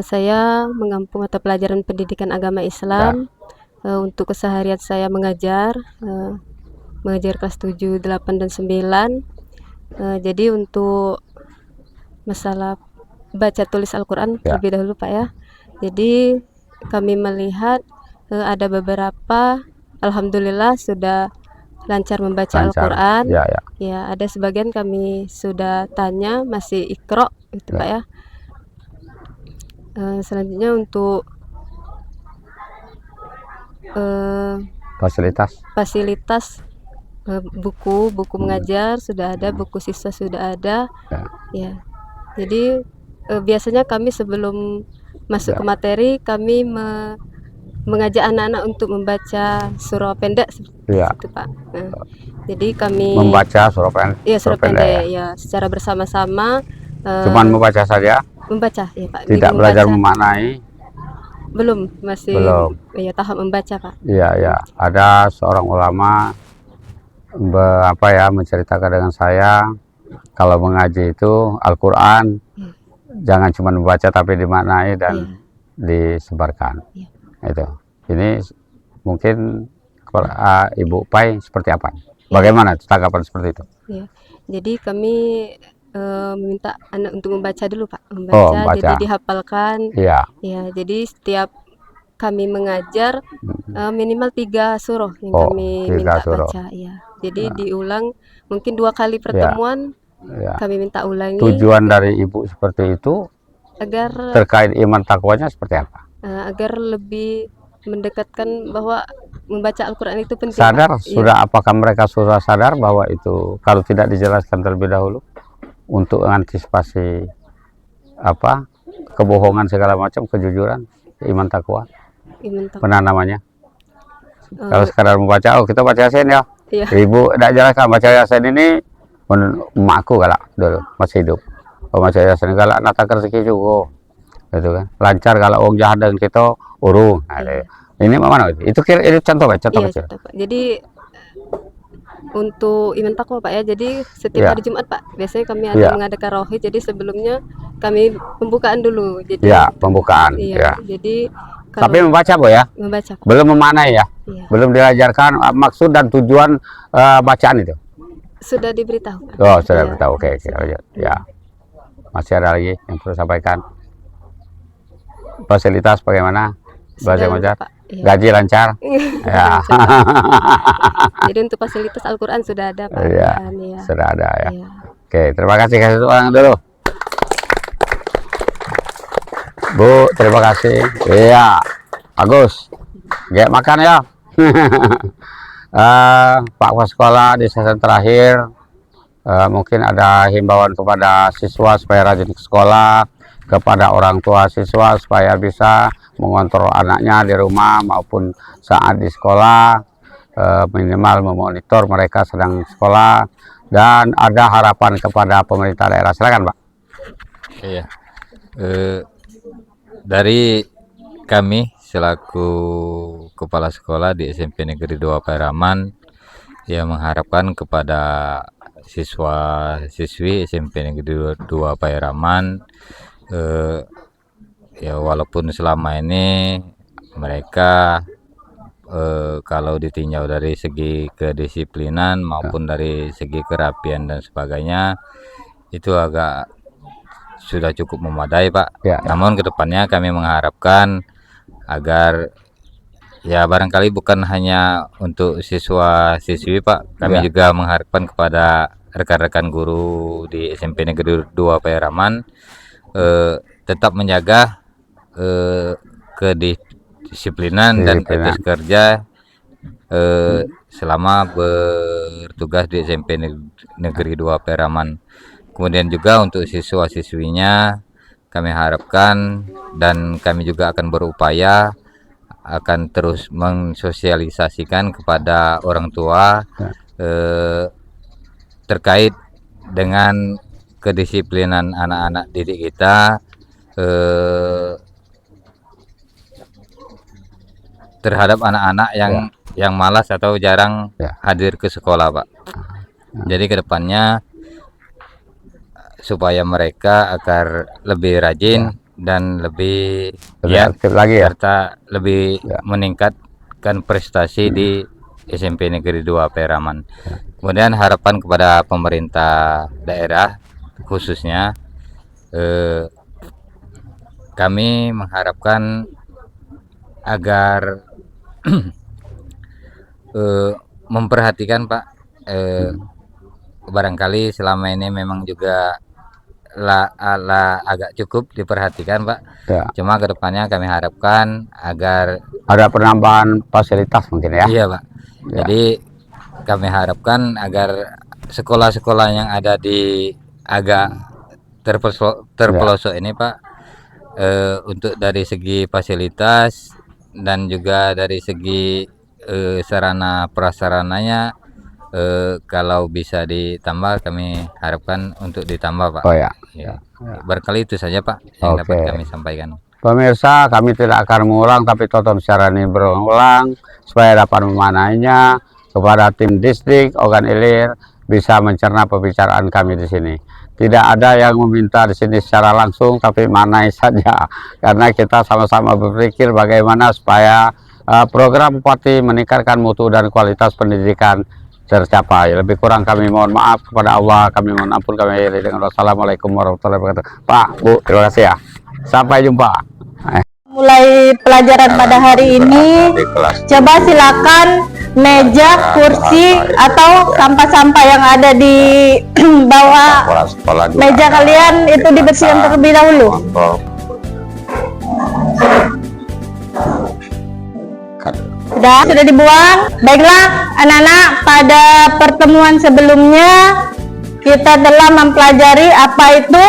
Saya mengampu mata pelajaran pendidikan agama Islam. Untuk keseharian saya mengajar kelas 7, 8, dan 9. Jadi untuk masalah baca tulis Al-Quran terlebih dahulu Pak ya. Jadi kami melihat ada beberapa, alhamdulillah sudah lancar membaca Al-Quran. Ya, ada sebagian kami sudah tanya masih Iqra itu Pak ya. Selanjutnya untuk fasilitas buku mengajar sudah ada, buku siswa sudah ada. Ya. Jadi biasanya kami sebelum masuk ke materi kami mengajak anak-anak untuk membaca surah pendek seperti itu Pak. Jadi kami membaca surah pendek. Iya, surah pendek ya, secara bersama-sama. Cuman membaca saja? Membaca ya Pak. Tidak belajar memaknai? Belum, masih ya tahap membaca Pak. Iya. Ada seorang ulama menceritakan dengan saya, kalau mengaji itu Al-Quran jangan cuma membaca tapi dimaknai dan disebarkan. Itu. Ini mungkin Ibu Pai seperti apa? Bagaimana tanggapan seperti itu? Ya. Jadi kami meminta anak untuk membaca dulu Pak, membaca. Jadi dihafalkan. Ya, jadi setiap kami mengajar minimal 3 surah yang kami minta baca. Ya. Jadi diulang mungkin 2 kali pertemuan. Kami minta ulangi. Tujuan dari Ibu seperti itu agar terkait iman takwanya seperti apa? Agar lebih mendekatkan bahwa membaca Al-Quran itu penting. Sadar sudah, apakah mereka sudah sadar bahwa itu kalau tidak dijelaskan terlebih dahulu untuk mengantisipasi kebohongan segala macam, kejujuran, iman takwa, penanamannya. Kalau sekadar membaca, kita baca Yasin ya. Ibu tidak jelaskan baca Yasin ini, emakku galak dulu masih hidup. Baca Yasin galak nata rezeki juga. Gitu kan, lancar kalau orang jahat dengan kita urung. Ini mana itu? Itu contoh kecil. Jadi untuk iman takwa Pak ya. Jadi setiap Ya. hari Jumat Pak, biasanya kami ada Ya. mengadakan rohid. Jadi sebelumnya kami pembukaan dulu. Jadi Ya, pembukaan. iya. Ya. Jadi Tapi kalau membaca Bu ya, membaca Pak. belum memanai ya, Iya. belum diajarkan maksud dan tujuan bacaan itu. Sudah diberitahu Pak. Oh, sudah Iya. beritahu. Oke, lanjut. Ya. Masih ada lagi yang perlu sampaikan? Fasilitas bagaimana? Bahasa Sudah, mengajar? Pak. Iya. Gaji lancar? Ya. Jadi untuk fasilitas Al-Quran sudah ada Pak. Iya, Dan, iya. sudah ada ya. Iya. Oke, terima kasih. Kasih tepuk tangan dulu. Bu, terima kasih. Iya, bagus. Gak makan ya. Pak Kepala Sekolah di sesi terakhir, mungkin ada himbauan kepada siswa supaya rajin ke sekolah, kepada orang tua siswa supaya bisa mengontrol anaknya di rumah maupun saat di sekolah, minimal memonitor mereka sedang sekolah, dan ada harapan kepada pemerintah daerah. Silakan Pak. Iya. Dari kami selaku kepala sekolah di SMP Negeri 2 Pairaman, ya mengharapkan kepada siswa-siswi SMP Negeri 2 Pairaman, ya walaupun selama ini mereka kalau ditinjau dari segi kedisiplinan maupun dari segi kerapian dan sebagainya itu agak sudah cukup memadai Pak. Ya. Namun kedepannya kami mengharapkan agar ya barangkali bukan hanya untuk siswa-siswi Pak, kami Ya. juga mengharapkan kepada rekan-rekan guru di SMP Negeri 2 Pairaman tetap menjaga kedisiplinan dan etis kerja selama bertugas di SMP Negeri 2 Pairaman. Kemudian juga untuk siswa-siswinya kami harapkan dan kami juga akan berupaya akan terus mensosialisasikan kepada orang tua terkait dengan kedisiplinan anak-anak didik kita terhadap anak-anak yang malas atau jarang hadir ke sekolah Pak. Jadi kedepannya supaya mereka agar lebih rajin dan lebih aktif lagi ya. serta lebih meningkatkan prestasi di SMP Negeri 2 Pairaman. Kemudian harapan kepada pemerintah daerah khususnya kami mengharapkan agar memperhatikan Pak, barangkali selama ini memang juga agak cukup diperhatikan Pak. Ya. Cuma kedepannya kami harapkan agar Ada penambahan fasilitas mungkin ya. iya Pak. Ya. Jadi kami harapkan agar sekolah-sekolah yang ada di agak terpelosok ini Pak, untuk dari segi fasilitas dan juga dari segi sarana prasarananya, kalau bisa ditambah kami harapkan untuk ditambah Pak. Oh ya. Ya. Barangkali itu saja Pak yang Oke. dapat kami sampaikan. Pemirsa, kami tidak akan mengulang tapi tonton siaran ini berulang supaya dapat memanainya. Kepada tim distrik Ogan Ilir bisa mencerna pembicaraan kami di sini. Tidak ada yang meminta di sini secara langsung, tapi manai saja karena kita sama-sama berpikir bagaimana supaya program Bupati meningkatkan mutu dan kualitas pendidikan tercapai. Lebih kurang kami mohon maaf kepada Allah, kami mohon ampun, kami akhiri dengan wassalamualaikum warahmatullahi wabarakatuh. Pak, Bu, terima kasih ya. Sampai jumpa. Mulai pelajaran pada hari ini, Di kelas. coba silakan meja, kursi, atau sampah-sampah yang ada di bawah Kepala sekolah juga meja ada. kalian itu dibersihkan terlebih dahulu. Untuk Sudah dibuang. Baiklah anak-anak, pada pertemuan sebelumnya kita telah mempelajari apa itu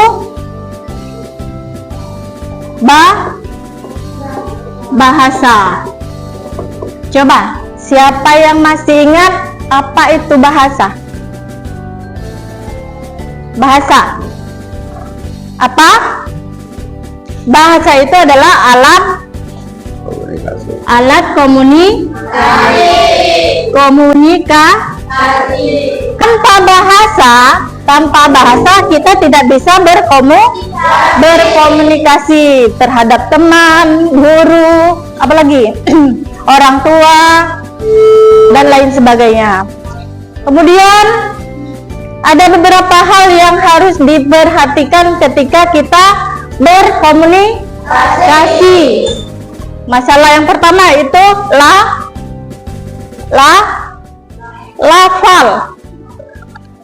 bahasa. Coba, siapa yang masih ingat apa itu bahasa? Bahasa apa? Bahasa itu adalah alat komunikasi Tanpa bahasa kita tidak bisa berkomunikasi terhadap teman, guru, apalagi orang tua dan lain sebagainya. Kemudian ada beberapa hal yang harus diperhatikan ketika kita berkomunikasi. Masalah yang pertama itu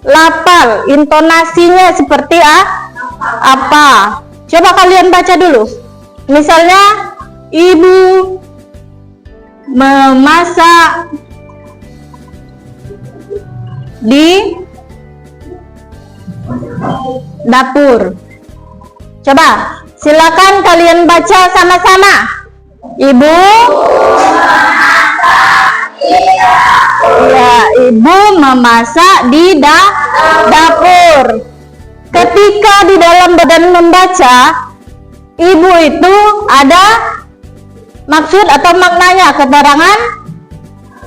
lafal, intonasinya seperti apa? Coba kalian baca dulu. Misalnya, ibu memasak di dapur. Coba, silakan kalian baca sama-sama. Ibu ibu memasak di dapur. Ketika di dalam badan membaca, ibu itu ada maksud atau maknanya, keterangan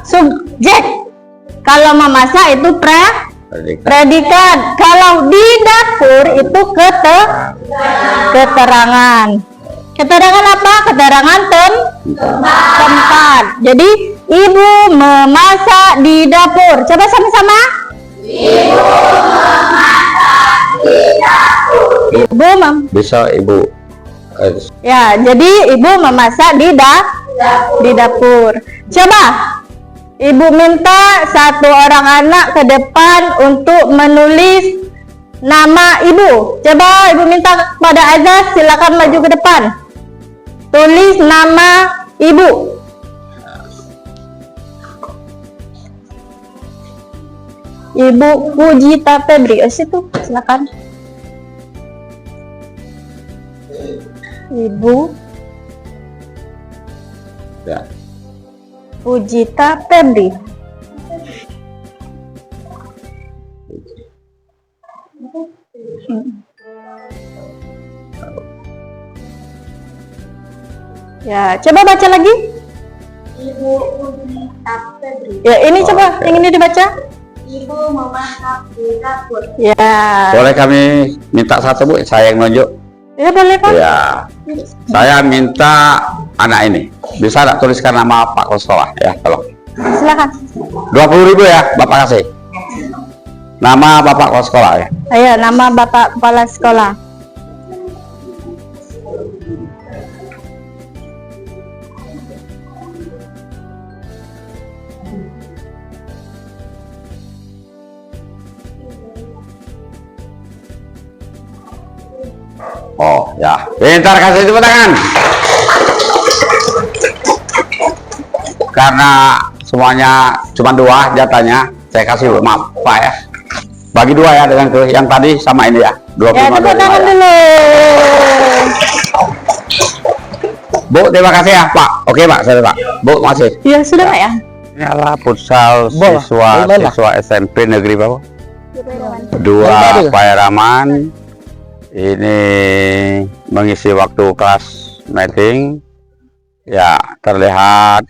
subjek. Kalau memasak itu predikat. Kalau di dapur itu keterangan. Keterangan apa? Keterangan tempat. Jadi ibu memasak di dapur. Coba sama-sama. Ibu memasak di dapur. Bisa ibu. Ya, jadi ibu memasak di dapur. Coba ibu minta satu orang anak ke depan untuk menulis nama ibu. Coba ibu minta kepada Azaz, silakan maju ke depan. Tulis nama ibu. Ibu Pujita Febri. Situ, silakan. Ibu Pujita Febri. Ya, coba baca lagi. Ibu Pujita Febri. Ya, ini coba, yang ini dibaca. Ibu memasak di dapur. Ya. Boleh kami minta satu Bu, saya yang nunjuk. Ya boleh Pak. Ya. Saya minta anak ini bisa tak tuliskan nama Pak Kepala Sekolah ya, tolong. Silakan. 20.000 ya, Bapak kasih. Nama Bapak Kepala Sekolah ya. Ayo, nama Bapak Kepala Sekolah. Oh ya, pintar, kasih tepuk tangan. Karena semuanya cuma 2 jatahnya, saya kasih maaf Pak ya. Bagi 2 ya dengan yang tadi sama ini ya. 25 ya, tepuk tangan dulu. Bu, terima kasih ya Pak. Oke Pak, saya Pak. Bu, masih. Ya sudah Pak ya. Ini adalah futsal siswa SMP negeri Bapak. 2 Pairaman. Ini mengisi waktu kelas meeting ya, terlihat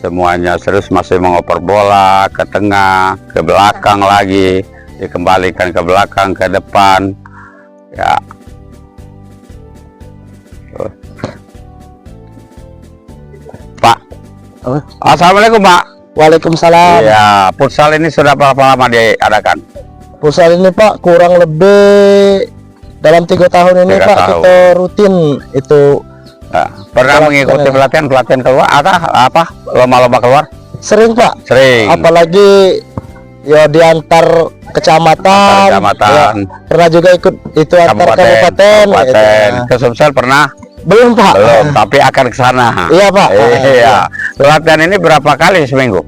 semuanya serius, masih mengoper bola ke tengah, ke belakang lagi, dikembalikan ke belakang, ke depan ya. Pak, assalamualaikum Pak. Waalaikumsalam. Ya, futsal ini sudah berapa lama diadakan? Futsal ini Pak kurang lebih dalam 3 tahun ini 3 Pak tahun. Kita rutin itu. Nah, pernah mengikuti pelatihan keluar atau apa, lomba-lomba keluar? Sering Pak. Sering. Apalagi ya di antar kecamatan. Ya, pernah juga ikut itu antar kabupaten. Ke Sumsel pernah? Belum Pak. Belum, tapi akan ke sana. Iya Pak. Iya. Pelatihan ini berapa kali seminggu?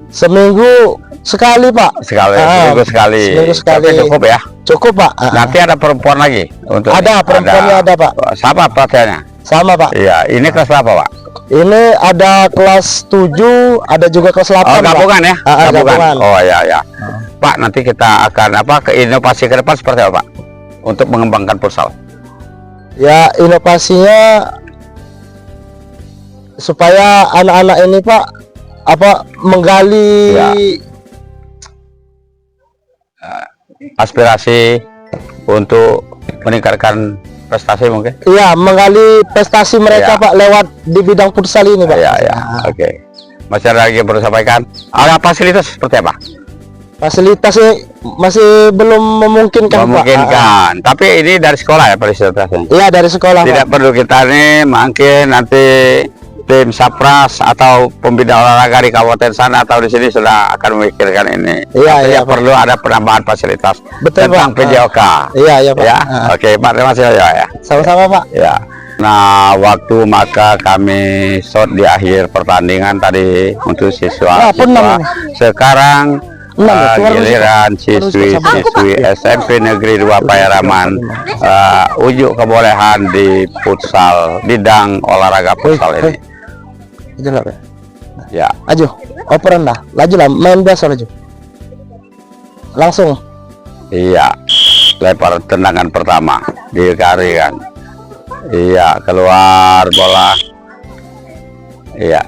Seminggu sekali Pak. Seminggu sekali. Seminggu sekali. Tapi cukup ya? Cukup Pak. Nanti ada perempuan lagi untuk ada perempuannya ada Pak. Sama pelatihannya? Sama Pak. Iya, ini kelas berapa Pak? Ini ada kelas 7, ada juga kelas 8. Oh, gabungan ya? Gabungan. Oh ya. Pak, nanti kita akan ke inovasi ke depan seperti apa Pak? Untuk mengembangkan futsal. Ya, inovasinya supaya anak-anak ini Pak menggali aspirasi untuk meningkatkan prestasi mungkin? Iya, menggali prestasi mereka Ya. Pak lewat di bidang futsal ini Pak. Ya, ya, oke. Masih ada lagi yang perlu sampaikan? Ada fasilitas seperti apa? Fasilitasnya masih belum memungkinkan Pak. Memungkinkan. Tapi ini dari sekolah ya fasilitasnya? Iya, dari sekolah Tidak Pak. perlu kita nih mungkin nanti tim Sapras atau pembina olahraga di kabupaten sana atau di sini sudah akan memikirkan ini. Iya, Artinya iya, Pak. perlu ada penambahan fasilitas Betul, tentang Pak. PJOK. Iya, iya Pak. Ya, oke Pak, terima kasih ya. Sama-sama Pak. Ya. Nah, waktu maka kami shot di akhir pertandingan tadi untuk siswa. Ya, punam ini. Sekarang Keluar giliran siswi-siswi SMP Negeri 2 Pairaman ujuk kebolehan di futsal, bidang olahraga futsal ini. Itulah Pak. Ya, Aju, operan dah. Laju lah, main biasa laju. Langsung. iya. Lempar tendangan pertama di kari kan. Iya, keluar bola. Iya.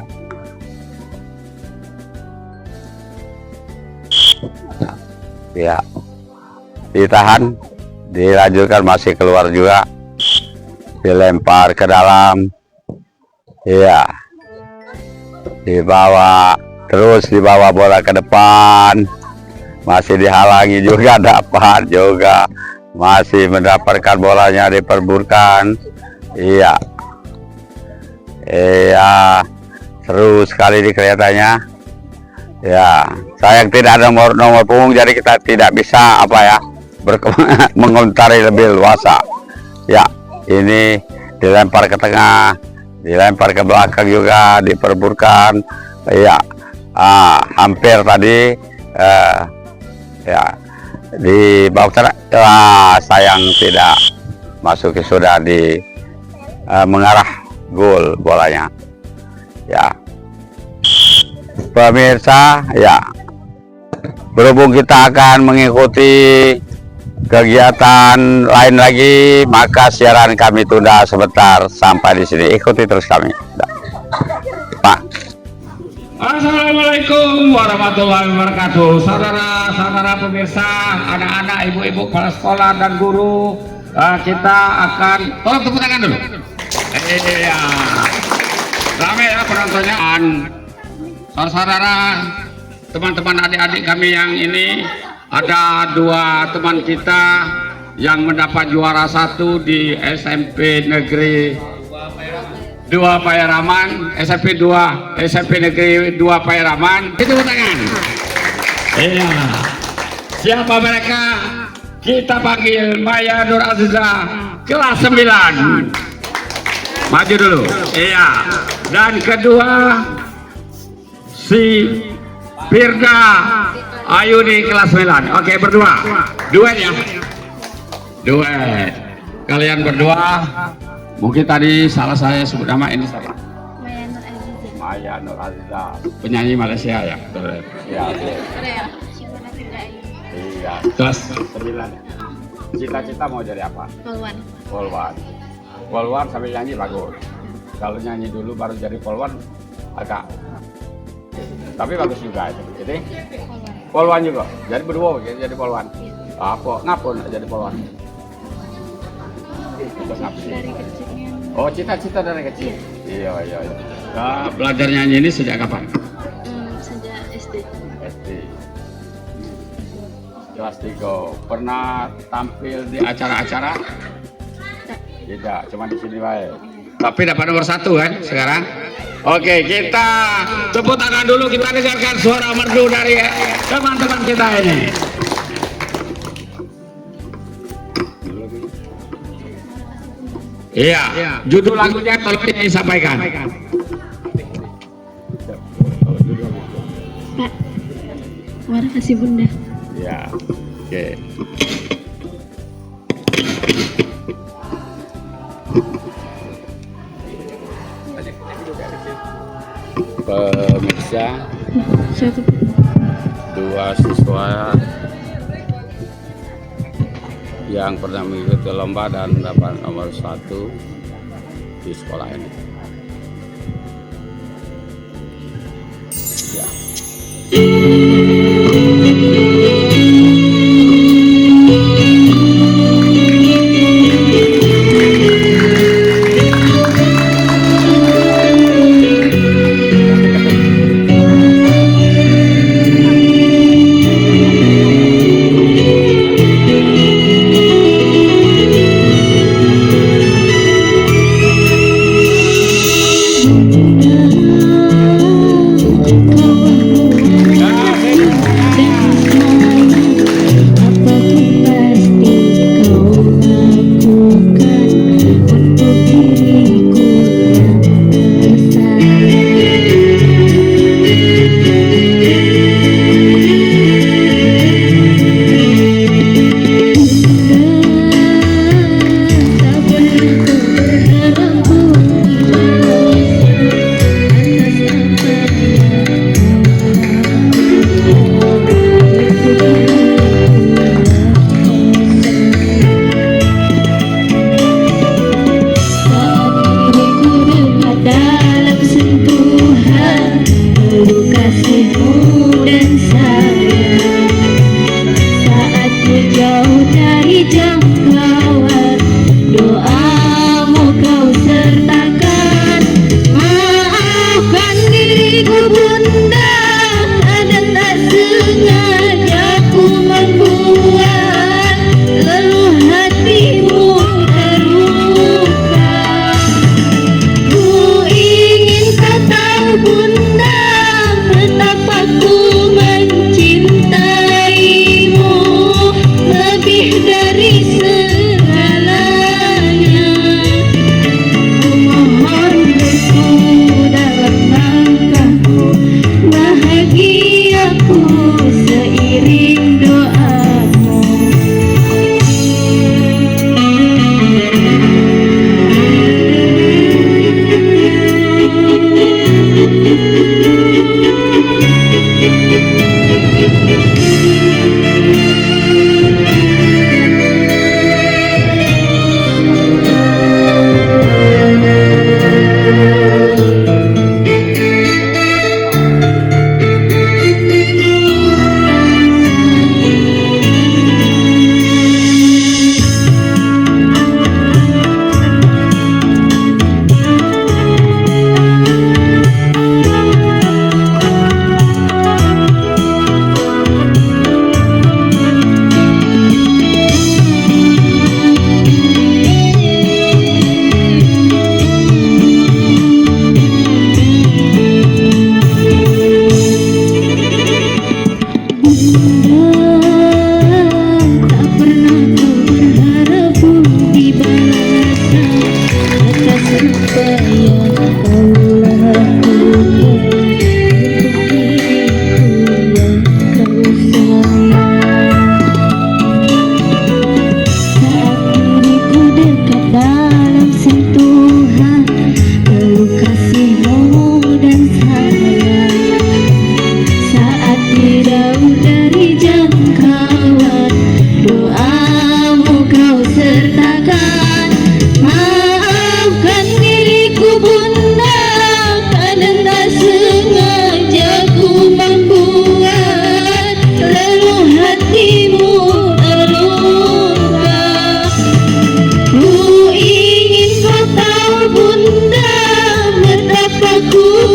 Ya, ditahan, dilanjutkan, masih keluar juga, dilempar ke dalam, iya, dibawa, terus dibawa bola ke depan, masih dihalangi juga, dapat juga, masih mendapatkan bolanya, diperburkan, iya, iya, seru sekali di kelihatannya. Ya, sayang tidak ada nomor punggung, jadi kita tidak bisa mengomentari lebih luasa. Ya, ini dilempar ke tengah, dilempar ke belakang juga, diperburkan. Ya, hampir tadi, ya, di bawah tanah. Sayang tidak masuk, sudah di mengarah gol bolanya. Ya. Pemirsa, ya, berhubung kita akan mengikuti kegiatan lain lagi, maka siaran kami tunda sebentar sampai di sini. Ikuti terus kami, Pak. Assalamualaikum warahmatullahi wabarakatuh. Saudara-saudara pemirsa, anak-anak, ibu-ibu, kepala sekolah dan guru, kita akan tolong tepuk tangan dulu. Iya, ramai ya penontonnya. Saudara, teman-teman, adik-adik kami yang ini, ada dua teman kita yang mendapat juara 1 di SMP Negeri 2 Pairaman, SMP Negeri 2 Pairaman. Itu tangan. Iya. Siapa mereka? Kita panggil Maya Nur Aziza, kelas 9. Maju dulu. Iya. Dan kedua, si Firda Ayuni kelas 9. Oke, berdua. Duet ya. Duet. Kalian berdua. Mungkin tadi salah saya sebut nama, ini siapa? Maya Nur Aziza. Penyanyi Malaysia ya. Betul. Ya, oke. Iya, kelas 9. Cita-cita mau jadi apa? Polwan. Polwan. Polwan sambil nyanyi bagus. Kalau nyanyi dulu baru jadi polwan agak, tapi bagus juga itu. Jadi polwan juga. Jadi berdua jadi polwan. Apa? Ngapa nak jadi polwan? Dari kecilnya. Oh, cita-cita dari kecil. Iya. Nah, belajar nyanyi ini sejak kapan? Sejak SD. SD. Kelas 3. Pernah tampil di acara-acara? Tidak, cuma di sini baik. Tapi dapat nomor 1 kan sekarang? Oke, kita tepuk tangan dulu, kita dengarkan suara merdu dari teman-teman kita ini. Iya, judul lagunya tolong disampaikan. Pak, Marah kasih bunda. Ya, oke. Pemirsa, dua siswa yang pernah mengikuti lomba dan dapat nomor 1 di sekolah ini. Ya.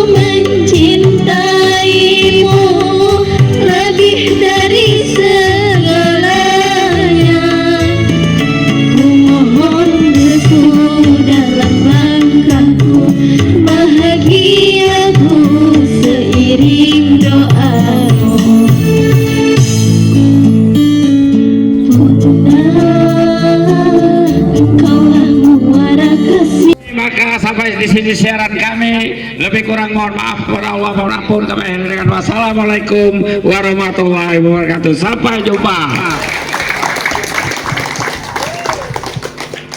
mencintaimu lebih dari segalanya. Ku mohon restu dalam langkahku, bahagiaku seiring doamu. Maka sampai di sini siaran kami, lebih kurang mohon maaf kepada Allah, mohon ampun kami akhiri dengan wassalamualaikum warahmatullahi wabarakatuh. Sampai jumpa.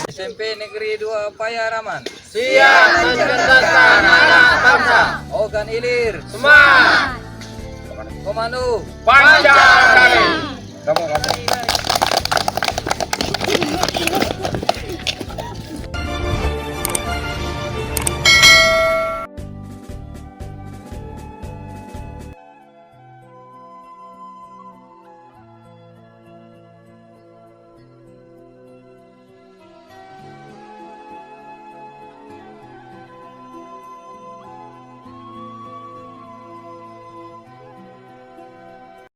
SMP Negeri 2 Payaraman siap mencerdaskan anak bangsa. Organ Ilir Semangat. Komando Pancasila. Kamu